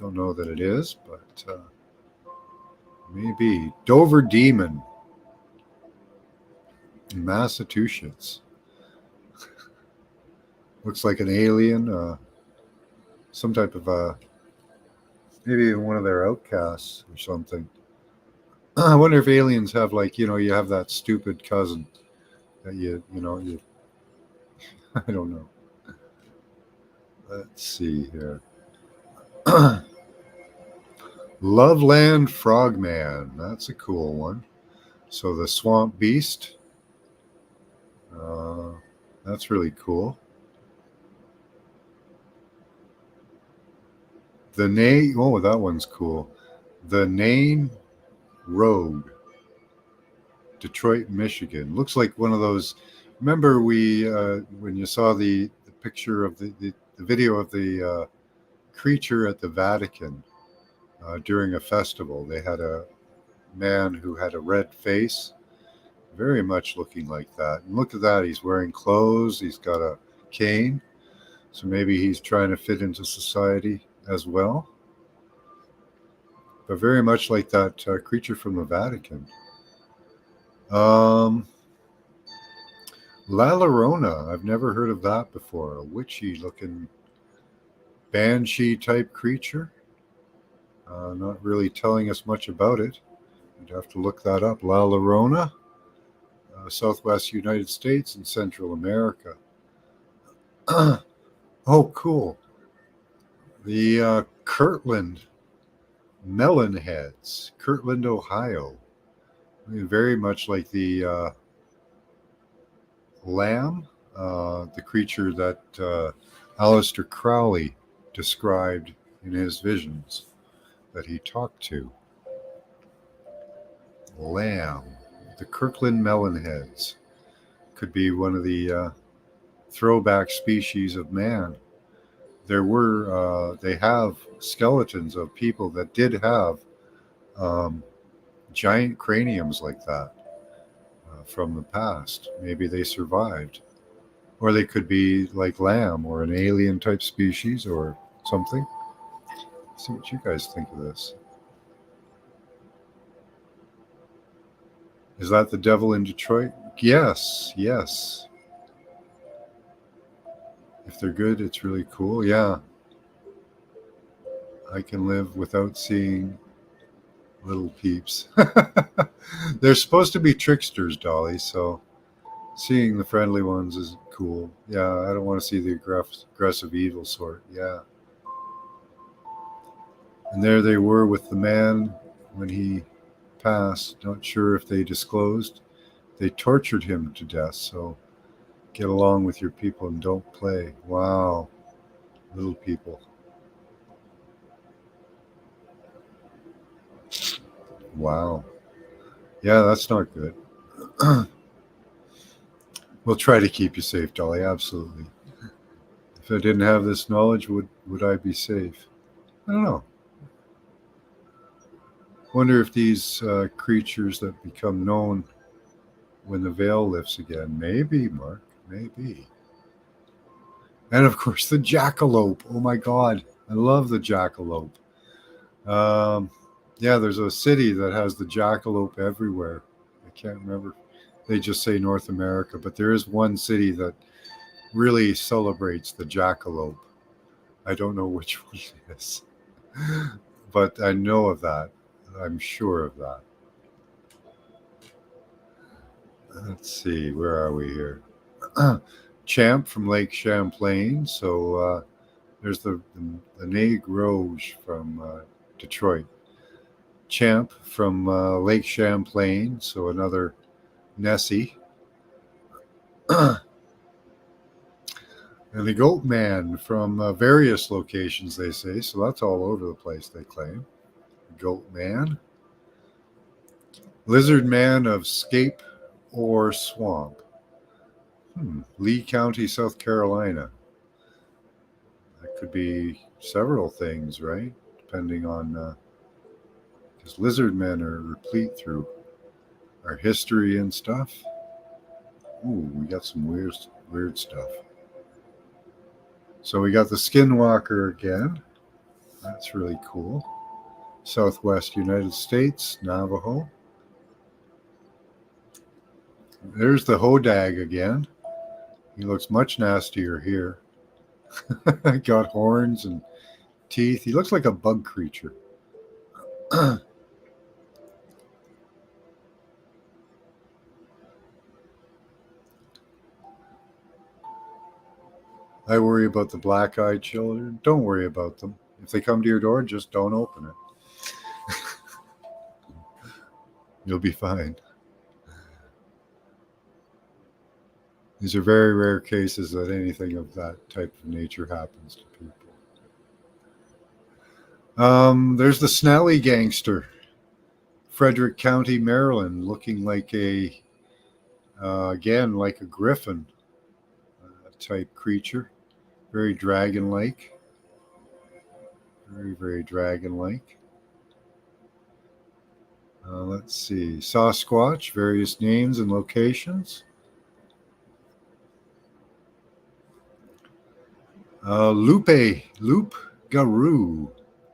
Don't know that it is, but maybe. Dover Demon in Massachusetts. Looks like an alien, some type of maybe even one of their outcasts or something. I wonder if aliens have you have that stupid cousin that you I don't know. Let's see here. Loveland Frogman. That's a cool one. So the Swamp Beast. That's really cool. The name. Oh, that one's cool. The Name Road. Detroit, Michigan. Looks like one of those. Remember when you saw the picture of the video of the creature at the Vatican during a festival. They had a man who had a red face, very much looking like that. And look at that. He's wearing clothes. He's got a cane. So maybe he's trying to fit into society as well. But very much like that creature from the Vatican. La Llorona. I've never heard of that before. A witchy looking banshee type creature. Not really telling us much about it. You'd have to look that up. La Llorona, southwest United States and Central America. Oh, cool. The Kirtland Melonheads, Kirtland, Ohio. Very much like the lamb, the creature that Aleister Crowley described in his visions that he talked to. Lamb, the Kirkland Melonheads, could be one of the throwback species of man. They have skeletons of people that did have giant craniums like that from the past. Maybe they survived. Or they could be like lamb or an alien type species or something. Let's see what you guys think of this. Is that the devil in Detroit? Yes. If they're good, it's really cool. Yeah. I can live without seeing little peeps. They're supposed to be tricksters, Dolly, so seeing the friendly ones is cool. Yeah, I don't want to see the aggressive evil sort. Yeah. And there they were with the man when he passed. Not sure if they disclosed. They tortured him to death, so get along with your people and don't play. Wow. Little people. Wow. Yeah, that's not good. We'll try to keep you safe, Dolly. Absolutely. If I didn't have this knowledge, would I be safe? I don't know. Wonder if these creatures that become known when the veil lifts again. Maybe, Mark. Maybe. And of course, the jackalope. Oh my God. I love the jackalope. Um, yeah, there's a city that has the jackalope everywhere. I can't remember. They just say North America, but there is one city that really celebrates the jackalope. I don't know which one it is, but I know of that. I'm sure of that. Let's see, where are we here? Champ from Lake Champlain. So there's the Neg Rouge from Detroit. Champ from Lake Champlain. So another Nessie. And the Goat Man from various locations, they say. So that's all over the place, they claim. Goat Man. Lizard Man of Scape or Swamp. Lee County, South Carolina. That could be several things, right? Depending on, because lizard men are replete through our history and stuff. Ooh, we got some weird stuff. So we got the Skinwalker again. That's really cool. Southwest United States, Navajo. There's the Hodag again. He looks much nastier here. Got horns and teeth. He looks like a bug creature. I worry about the black-eyed children. Don't worry about them. If they come to your door, just don't open it. You'll be fine. These are very rare cases that anything of that type of nature happens to people. There's the Snally Gangster, Frederick County, Maryland, looking like again, like a griffin type creature. Very dragon-like. Very, very dragon-like. Let's see. Sasquatch, various names and locations. Loup Garou,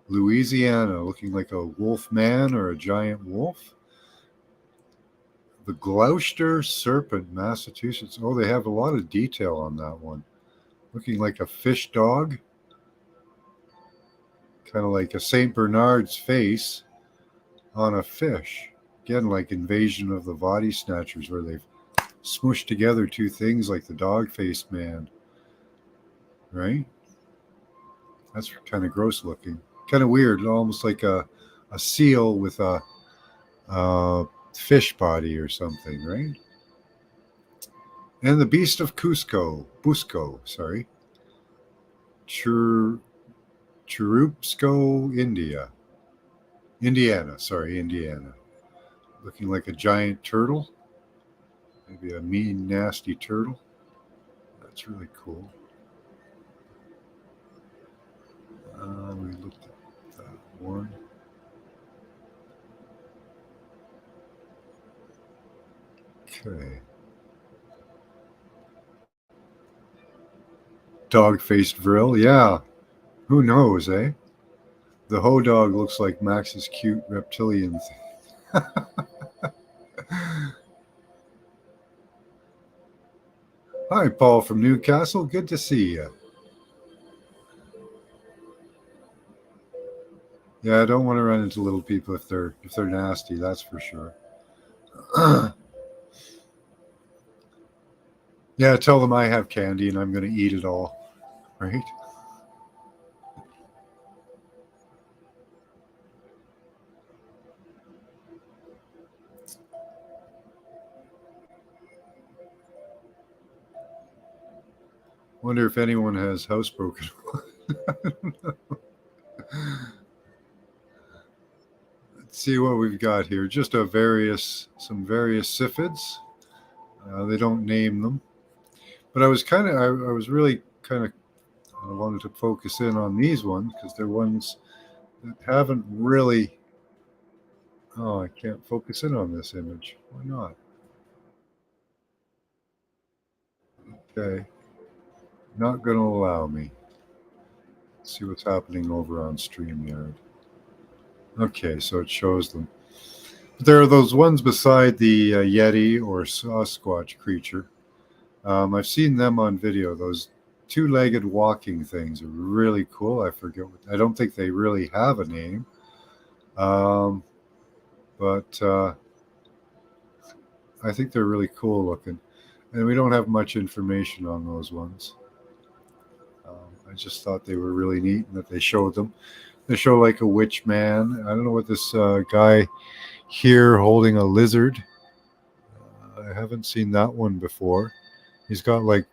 Louisiana, looking like a wolf man or a giant wolf. The Gloucester Serpent, Massachusetts. Oh, they have a lot of detail on that one. Looking like a fish dog. Kind of like a St. Bernard's face on a fish. Again, like Invasion of the Body Snatchers, where they've smooshed together two things like the dog-faced man. Right? That's kind of gross looking. Kind of weird. Almost like a seal with a fish body or something, right? And the Beast of Busco, sorry. Churubusco, Indiana. Looking like a giant turtle. Maybe a mean, nasty turtle. That's really cool. We looked at that one. Okay. Dog-faced vril, yeah. Who knows, eh? The Ho Dog looks like Max's cute reptilian thing. Hi, Paul from Newcastle. Good to see you. Yeah, I don't want to run into little people if they're nasty. That's for sure. Yeah, tell them I have candy and I'm going to eat it all. Right? Wonder if anyone has housebroken. Let's see what we've got here. Just some various siphids. They don't name them, but I was really kind of I wanted to focus in on these ones because they're ones that haven't really Oh, I can't focus in on this image. Why not? Okay. Not going to allow me. Let's see what's happening over on StreamYard. Okay, so it shows them. There are those ones beside the Yeti or Sasquatch creature. I've seen them on video. Those two-legged walking things are really cool. I forget. I don't think they really have a name, um, but I think they're really cool looking. And we don't have much information on those ones. I just thought they were really neat and that they showed them. They show like a witch man. I don't know what this guy here holding a lizard. I haven't seen that one before. He's got like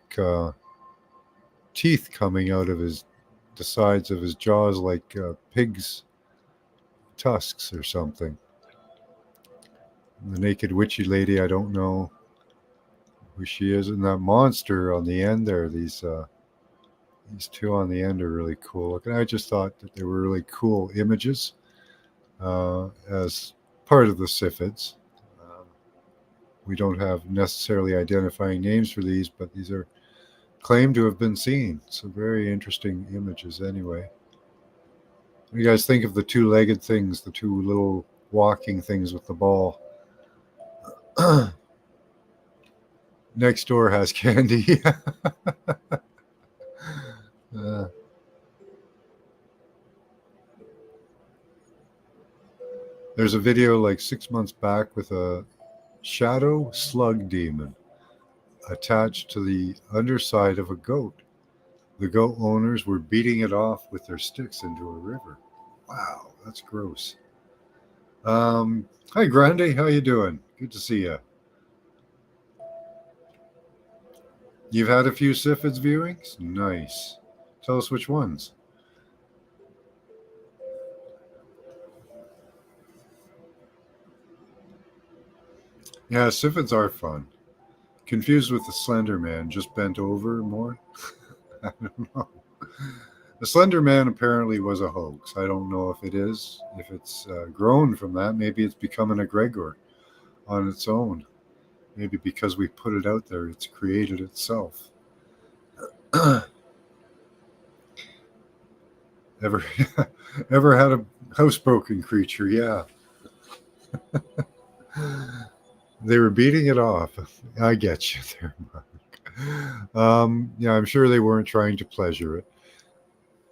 teeth coming out of the sides of his jaws, like pig's tusks or something. The naked witchy lady, I don't know who she is, and that monster on the end there. These two on the end are really cool looking. I just thought that they were really cool images as part of the Siphids. We don't have necessarily identifying names for these, but these are claimed to have been seen. So very interesting images anyway. What do you guys think of the two-legged things, the two little walking things with the ball? Next door has candy. uh, there's a video like 6 months back with a shadow slug demon attached to the underside of a goat. The goat owners were beating it off with their sticks into a river. Wow, that's gross. Hi, Grande. How you doing? Good to see you. You've had a few Siphids viewings? Nice. Tell us which ones. Yeah, Siphids are fun. Confused with the Slender Man, just bent over more. I don't know. The Slender Man apparently was a hoax. I don't know if it is. If it's grown from that, maybe it's become an egregore on its own. Maybe because we put it out there, it's created itself. ever, ever had a housebroken creature? Yeah, they were beating it off. I get you there, Mark. Yeah, I'm sure they weren't trying to pleasure it.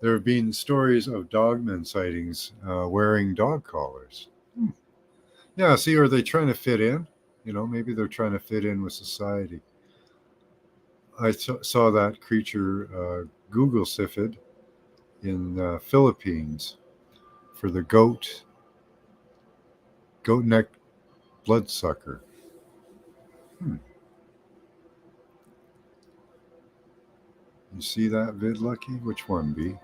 There have been stories of dogmen sightings wearing dog collars. Hmm. Yeah, see, are they trying to fit in? Maybe they're trying to fit in with society. I saw that creature, Google Siphid, in Philippines for the goat neck bloodsucker. Hmm. You see that vid, Lucky? Which one, B?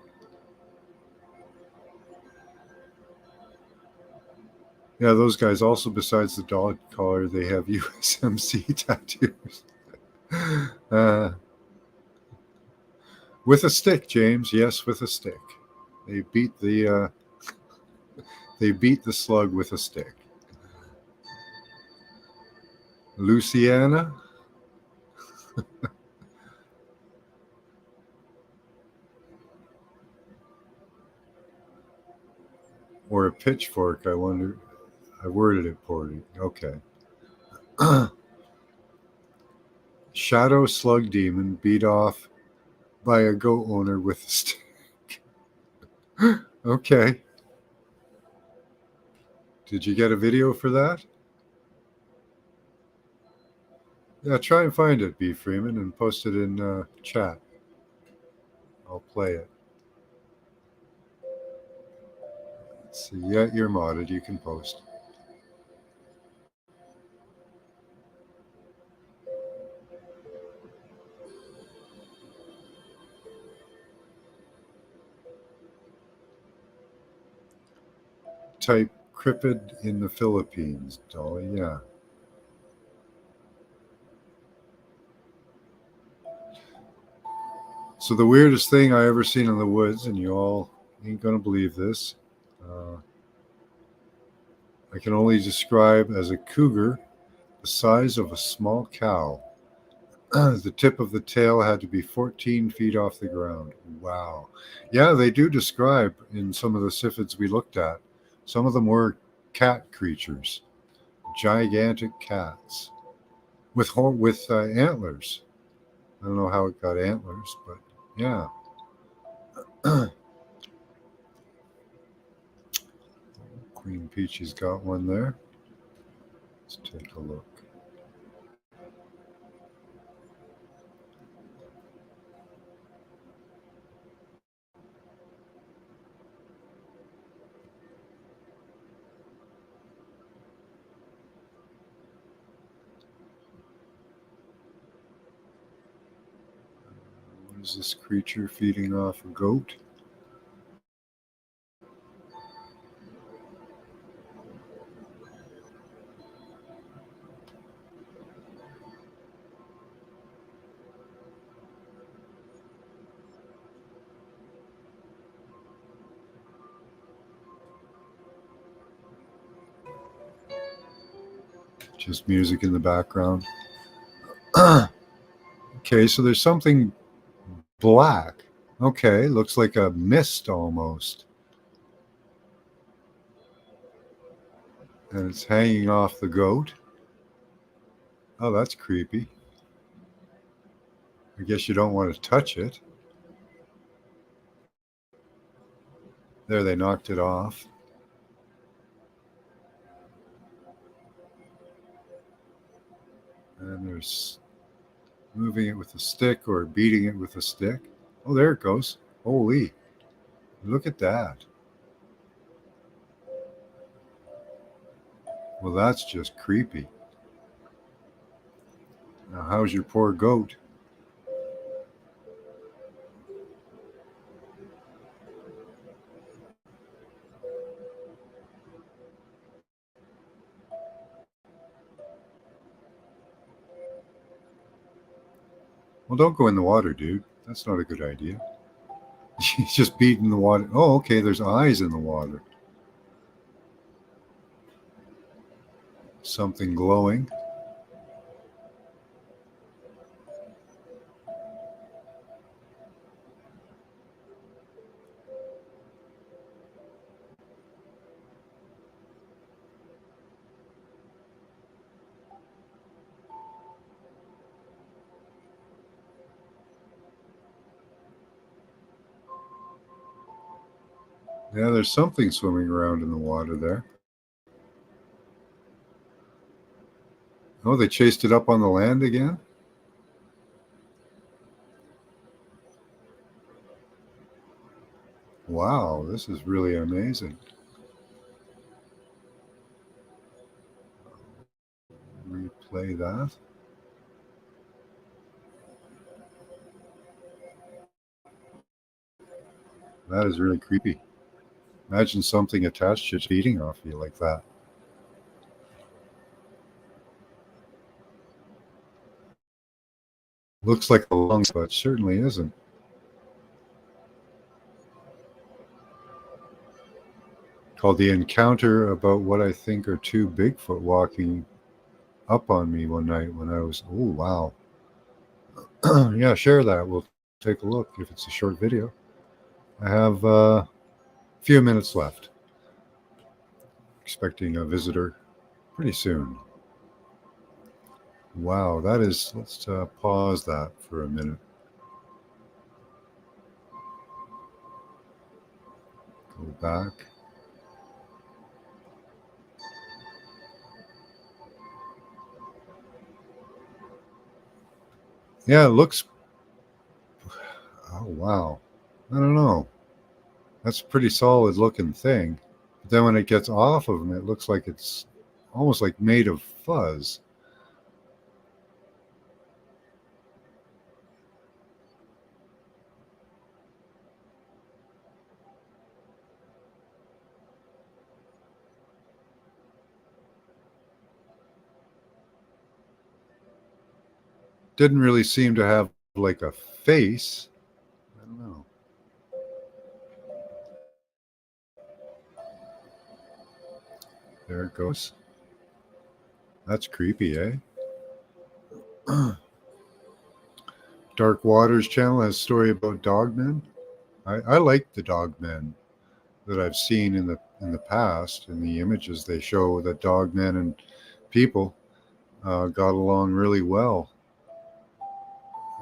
Yeah, those guys also, besides the dog collar, they have USMC tattoos. uh, with a stick, James. Yes, with a stick. They beat the slug with a stick. Luciana? Or a pitchfork, I wonder. I worded it poorly. Okay. Shadow slug demon beat off by a goat owner with a stick. Okay. Did you get a video for that? Yeah, try and find it, B. Freeman, and post it in chat. I'll play it. Let's see. Yeah, you're modded. You can post. Type Cryptid in the Philippines, Dolly. Yeah. So the weirdest thing I ever seen in the woods, and you all ain't gonna believe this. Uh, I can only describe as a cougar the size of a small cow. The tip of the tail had to be 14 feet off the ground. Wow. Yeah, they do describe in some of the siphids we looked at. Some of them were cat creatures, gigantic cats with antlers. I don't know how it got antlers, but yeah. Queen Peachy's got one there. Let's take a look. What is this creature feeding off a goat? Just music in the background. Okay, so there's something black. Okay, looks like a mist almost. And it's hanging off the goat. Oh, that's creepy. I guess you don't want to touch it. There, they knocked it off. And there's moving it with a stick or beating it with a stick. Oh, there it goes. Holy, look at that. Well, that's just creepy. Now, how's your poor goat? Well, don't go in the water, dude. That's not a good idea. He's just beating the water. Oh, okay, there's eyes in the water. Something glowing. Yeah, there's something swimming around in the water there. Oh, they chased it up on the land again? Wow, this is really amazing. Replay that. That is really creepy. Imagine something attached to feeding off you like that. Looks like a lung, but certainly isn't. Called The Encounter About What I Think Are Two Bigfoot Walking Up on Me one night when I was, oh, wow. Yeah, share that. We'll take a look if it's a short video. I have a few minutes left. Expecting a visitor pretty soon. Wow, that is, let's pause that for a minute. Go back. Yeah, it looks, oh, wow. I don't know. That's a pretty solid looking thing. But then when it gets off of them, it looks like it's almost like made of fuzz. Didn't really seem to have like a face. I don't know. There it goes. That's creepy, eh? Dark Waters channel has a story about dogmen. I like the dogmen that I've seen in the past. In the images, they show that dogmen and people got along really well.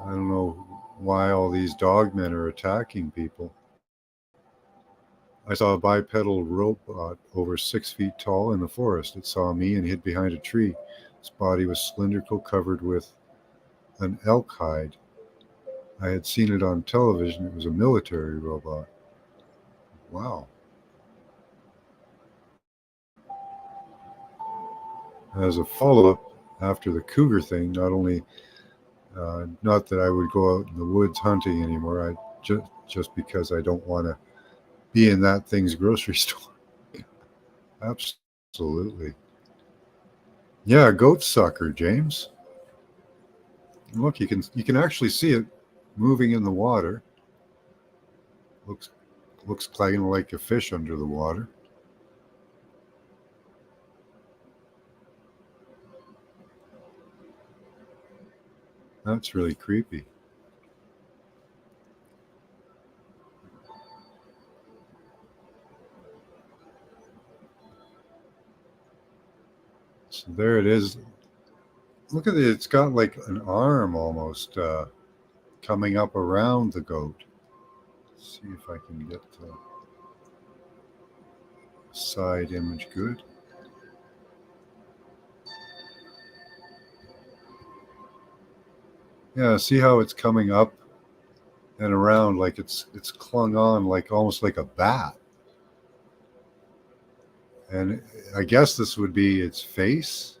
I don't know why all these dogmen are attacking people. I saw a bipedal robot over 6 feet tall in the forest. It saw me and hid behind a tree. Its body was cylindrical, covered with an elk hide. I had seen it on television. It was a military robot. Wow. As a follow up, after the cougar thing, not that I would go out in the woods hunting anymore. Just because I don't want to be in that thing's grocery store. Absolutely. Yeah, goat sucker, James. Look, you can actually see it moving in the water. Looks kind of like a fish under the water. That's really creepy. So there it is. Look at it. It's got like an arm almost coming up around the goat. Let's see if I can get the side image good. Yeah, see how it's coming up and around like it's clung on like almost like a bat. And I guess this would be its face.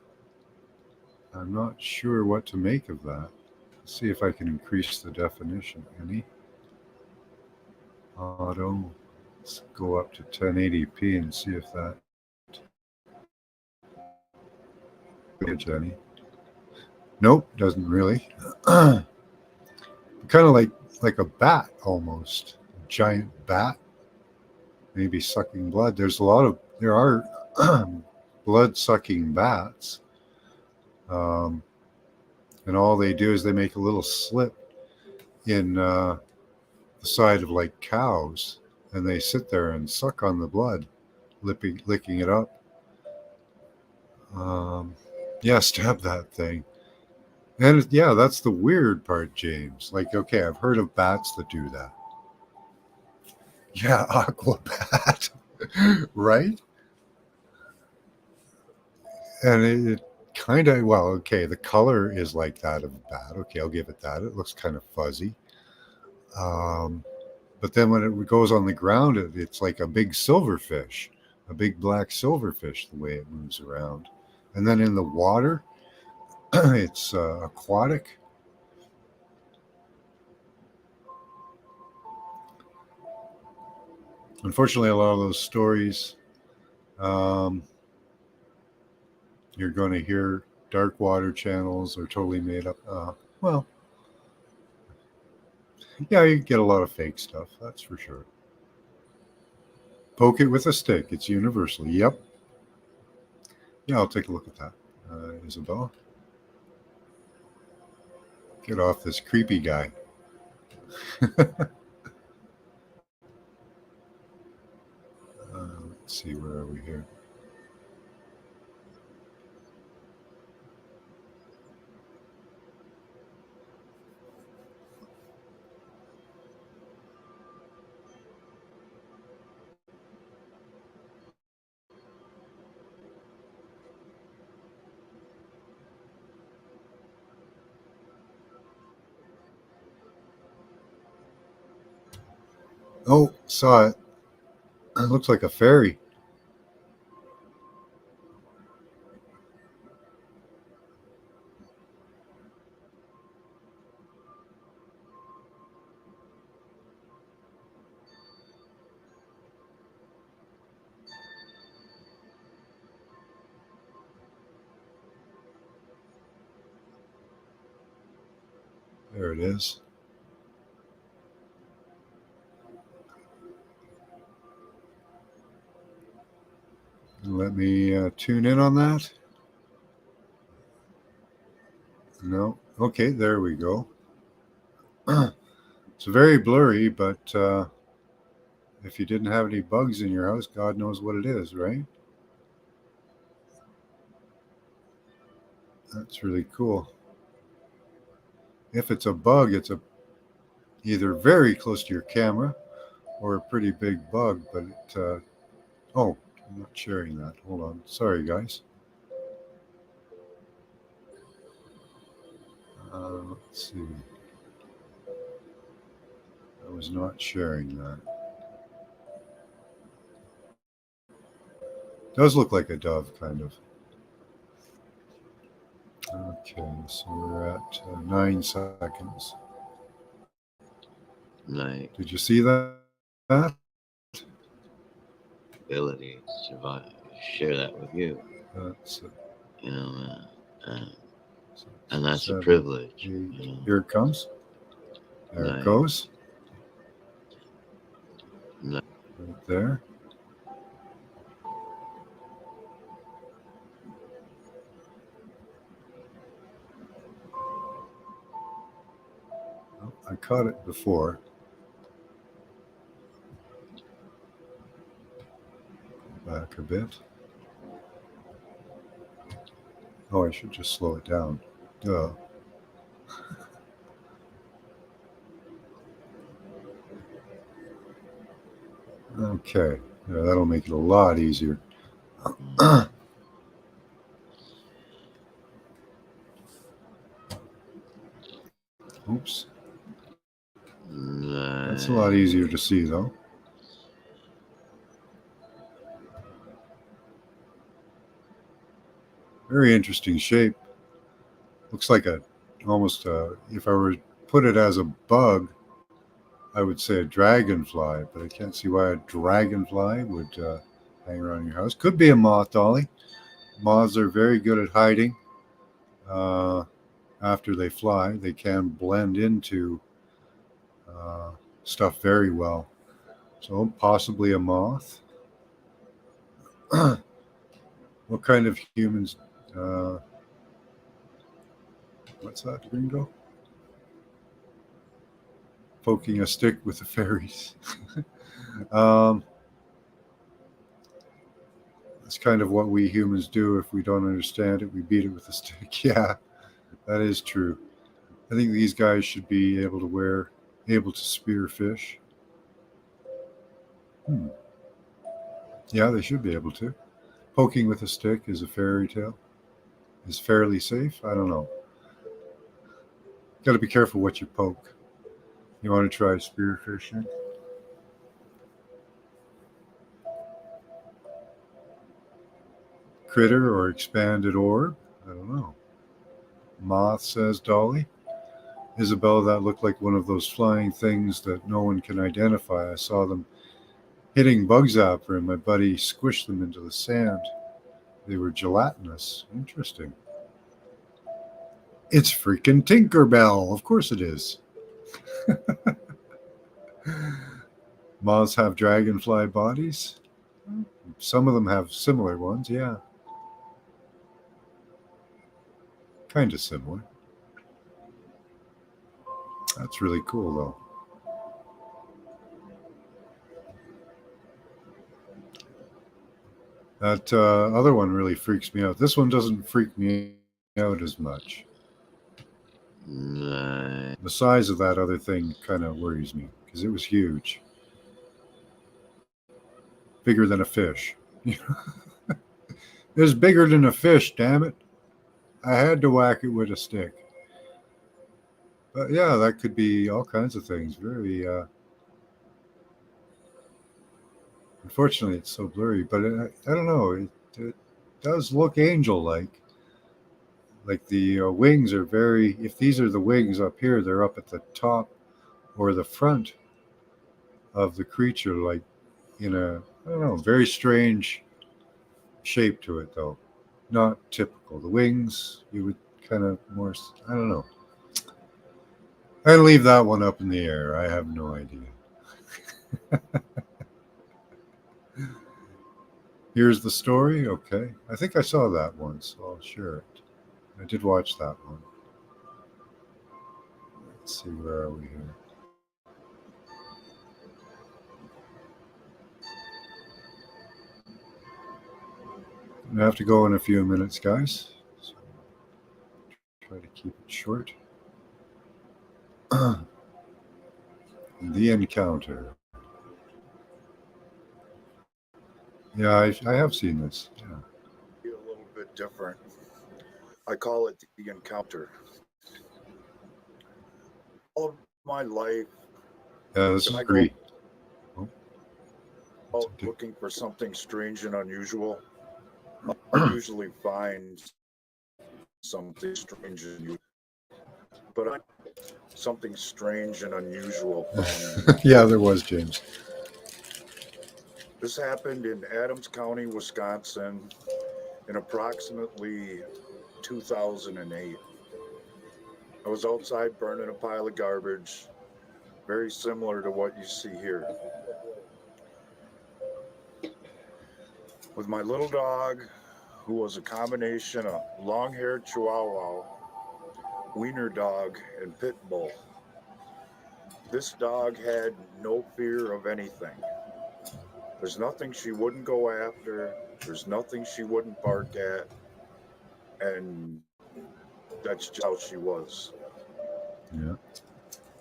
I'm not sure what to make of that. Let's see if I can increase the definition. Any auto. Let's go up to 1080p and see if that. Any. Nope, doesn't really. Kind of like a bat almost, a giant bat, maybe sucking blood. There are blood sucking bats, um, and all they do is they make a little slit in the side of like cows, and they sit there and suck on the blood, licking it up. Yeah, stab that thing. And yeah, that's the weird part, James. Like, okay, I've heard of bats that do that. Yeah, aquabat, right? And it kind of, well, okay, the color is like that of a bat. Okay, I'll give it that. It looks kind of fuzzy. Um, but then when it goes on the ground, it's like a big silverfish, a big black silverfish, the way it moves around. And then in the water, it's aquatic. Unfortunately, a lot of those stories, um, you're going to hear dark water channels are totally made up. Well, yeah, you get a lot of fake stuff, that's for sure. Poke it with a stick. It's universal. Yep. Yeah, I'll take a look at that, Isabella. Get off this creepy guy. Let's see, where are we here? Oh, saw it. It looks like a fairy. There it is. Let me tune in on that. No. Okay, there we go. It's very blurry, but if you didn't have any bugs in your house, God knows what it is, right? That's really cool. If it's a bug, it's either very close to your camera or a pretty big bug, but oh, I'm not sharing that. Hold on. Sorry, guys. Let's see. I was not sharing that. Does look like a dove, kind of. Okay, so we're at 9 seconds. Like Did you see that? ability to survive, share that with you. That's You know, uh, six, and that's a 7, privilege. 8. Here it comes. There it Like, goes. like, Right there. Oh, I caught it before. Back a bit. Oh, I should just slow it down. Duh. Okay. Yeah, that'll make it a lot easier. Oops. That's a lot easier to see, though. Very interesting shape. Looks like almost if I were to put it as a bug, I would say a dragonfly, but I can't see why a dragonfly would hang around your house. Could be a moth, Dolly. Moths are very good at hiding. Uh, After they fly, they can blend into stuff very well. So possibly a moth. What kind of humans? Uh, what's that, Gringo? Poking a stick with the fairies. um, that's kind of what we humans do. If we don't understand it, we beat it with a stick. Yeah, that is true. I think these guys should be able to spear fish. Yeah, they should be able to. Poking with a stick is a fairy tale. Is fairly safe. I don't know. Got to be careful what you poke. You want to try spear fishing? Critter or expanded orb? I don't know. Moth, says Dolly. Isabel, that looked like one of those flying things that no one can identify. I saw them hitting bug zapper and my buddy squished them into the sand. They were gelatinous. Interesting. It's freaking Tinkerbell. Of course it is. Moths have dragonfly bodies. Some of them have similar ones, yeah. Kind of similar. That's really cool, though. That other one really freaks me out. This one doesn't freak me out as much. The size of that other thing kind of worries me because it was huge. Bigger than a fish. It was bigger than a fish, damn it. I had to whack it with a stick. But yeah, that could be all kinds of things. Very, unfortunately, it's so blurry. But I don't know. It does look angel-like. Like the wings are very. If these are the wings up here, they're up at the top or the front of the creature, like in a I don't know, very strange shape to it, though. Not typical. The wings, you would kind of more. I don't know. I leave that one up in the air. I have no idea. Here's the story. Okay. I think I saw that once, so I'll share it. I did watch that one. Let's see, where are we here? I have to go in a few minutes, guys. So try to keep it short. The encounter. Yeah, I have seen this. Yeah. A little bit different. I call it the encounter. All of my life, Yeah, this when is I go great. Oh, out looking for something strange and unusual, I usually find something strange and unusual. But something strange and unusual found me. yeah, there was James. This happened in Adams County, Wisconsin, in approximately 2008. I was outside burning a pile of garbage, very similar to what you see here, with my little dog, who was a combination of long-haired Chihuahua, wiener dog, and pit bull. This dog had no fear of anything. There's nothing she wouldn't go after. There's nothing she wouldn't bark at. And that's just how she was. Yeah.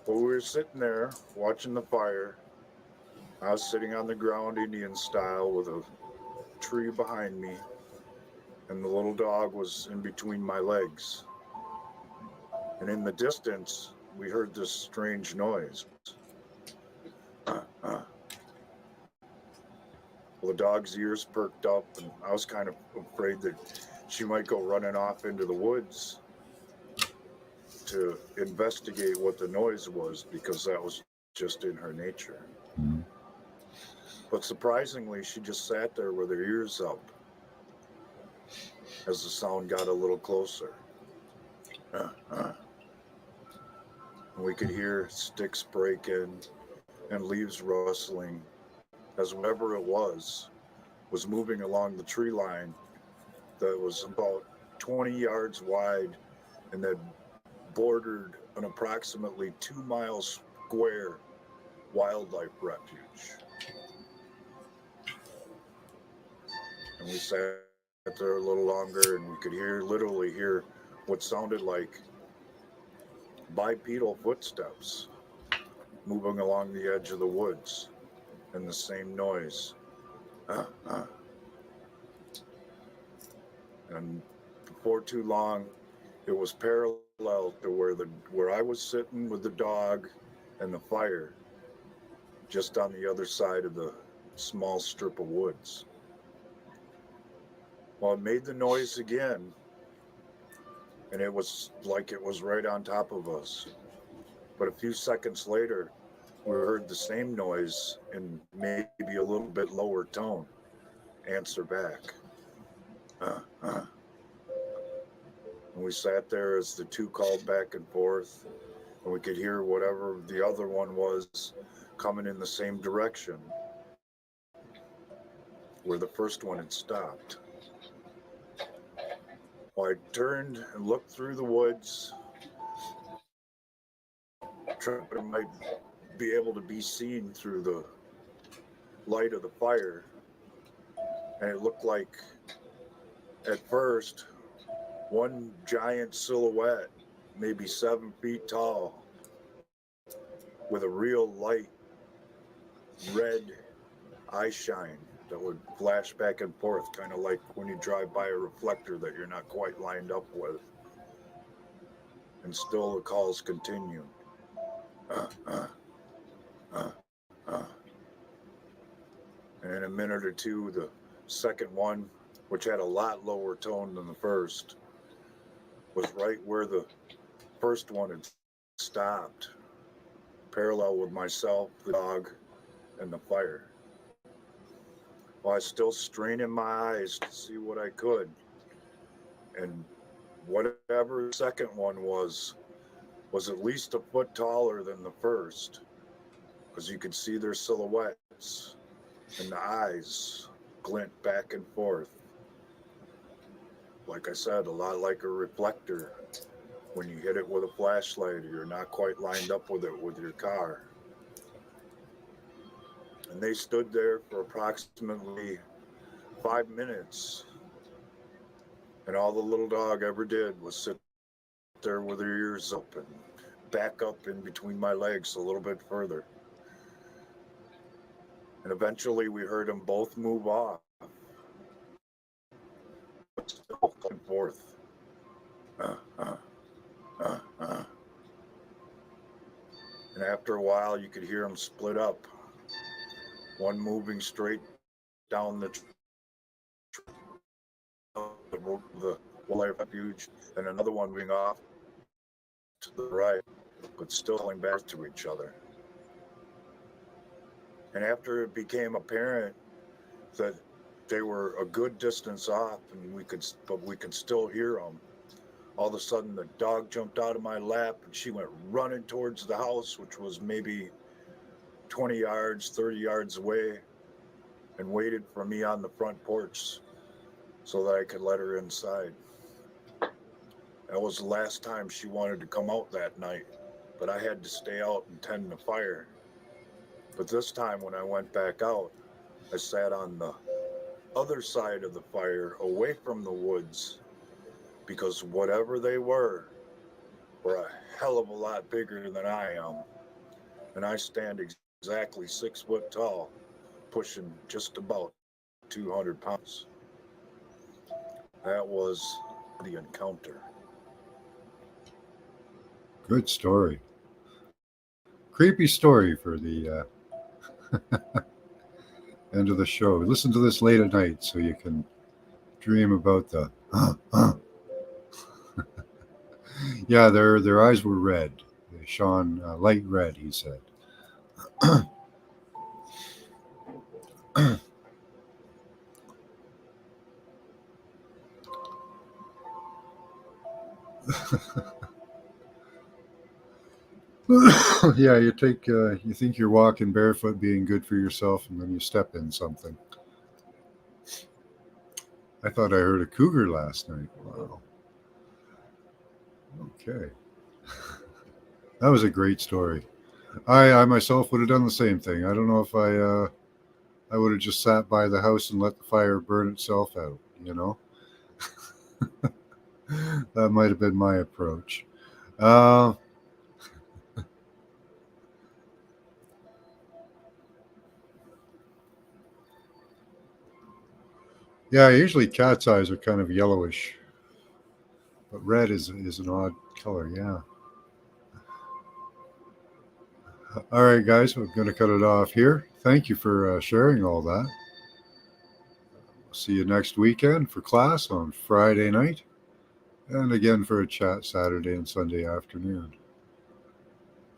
But we were sitting there watching the fire. I was sitting on the ground Indian style with a tree behind me, and the little dog was in between my legs. And in the distance, we heard this strange noise. Well, the dog's ears perked up, and I was kind of afraid that she might go running off into the woods to investigate what the noise was, because that was just in her nature. Mhm. But surprisingly, she just sat there with her ears up as the sound got a little closer. We could hear sticks breaking and leaves rustling as whatever it was moving along the tree line that was about 20 yards wide and that bordered an approximately 2-mile square wildlife refuge. And we sat there a little longer, and we could literally hear what sounded like bipedal footsteps moving along the edge of the woods, and the same noise. And before too long, it was parallel to where I was sitting with the dog and the fire, just on the other side of the small strip of woods. Well, it made the noise again, and it was like it was right on top of us. But a few seconds later, we heard the same noise in maybe a little bit lower tone answer back. And we sat there as the two called back and forth, and we could hear whatever the other one was coming in the same direction where the first one had stopped. Well, I turned and looked through the woods, trying to might be able to be seen through the light of the fire, and it looked like at first one giant silhouette, maybe 7 feet tall, with a real light red eye shine that would flash back and forth, kind of like when you drive by a reflector that you're not quite lined up with. And still the calls continued. And in a minute or two, the second one, which had a lot lower tone than the first, was right where the first one had stopped, parallel with myself, the dog, and the fire. Well, I was still straining my eyes to see what I could. And whatever the second one was at least a foot taller than the first, because you could see their silhouettes and the eyes glint back and forth. Like I said, a lot like a reflector when you hit it with a flashlight, you're not quite lined up with it with your car. And they stood there for approximately 5 minutes. And all the little dog ever did was sit there with her ears up and back up in between my legs a little bit further. And eventually we heard them both move off. But still coming forth. And after a while, you could hear them split up. One moving straight down the wildlife refuge, and another one moving off to the right, but still going back to each other. And after it became apparent that they were a good distance off, and we could still hear them, all of a sudden the dog jumped out of my lap and she went running towards the house, which was maybe 20 yards, 30 yards away, and waited for me on the front porch so that I could let her inside. That was the last time she wanted to come out that night, but I had to stay out and tend the fire. But this time when I went back out, I sat on the other side of the fire away from the woods, because whatever they were a hell of a lot bigger than I am. And I stand exactly 6 foot tall, pushing just about 200 pounds. That was the encounter. Good story. Creepy story for the end of the show. Listen to this late at night so you can dream about the Yeah, their eyes were red. They shone light red, he said. Yeah, you think you're walking barefoot, being good for yourself, and then you step in something. I thought I heard a cougar last night. Wow. Okay. That was a great story. I myself would have done the same thing. I don't know if I would have just sat by the house and let the fire burn itself out, you know? That might have been my approach. Uh, yeah, usually cat's eyes are kind of yellowish, but red is an odd color, yeah. All right, guys, we're going to cut it off here. Thank you for sharing all that. See you next weekend for class on Friday night, and again for a chat Saturday and Sunday afternoon.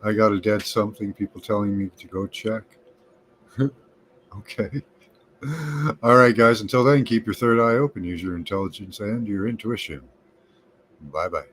I got a dead something, people telling me to go check. Okay. All right, guys, until then, keep your third eye open, use your intelligence and your intuition. Bye-bye.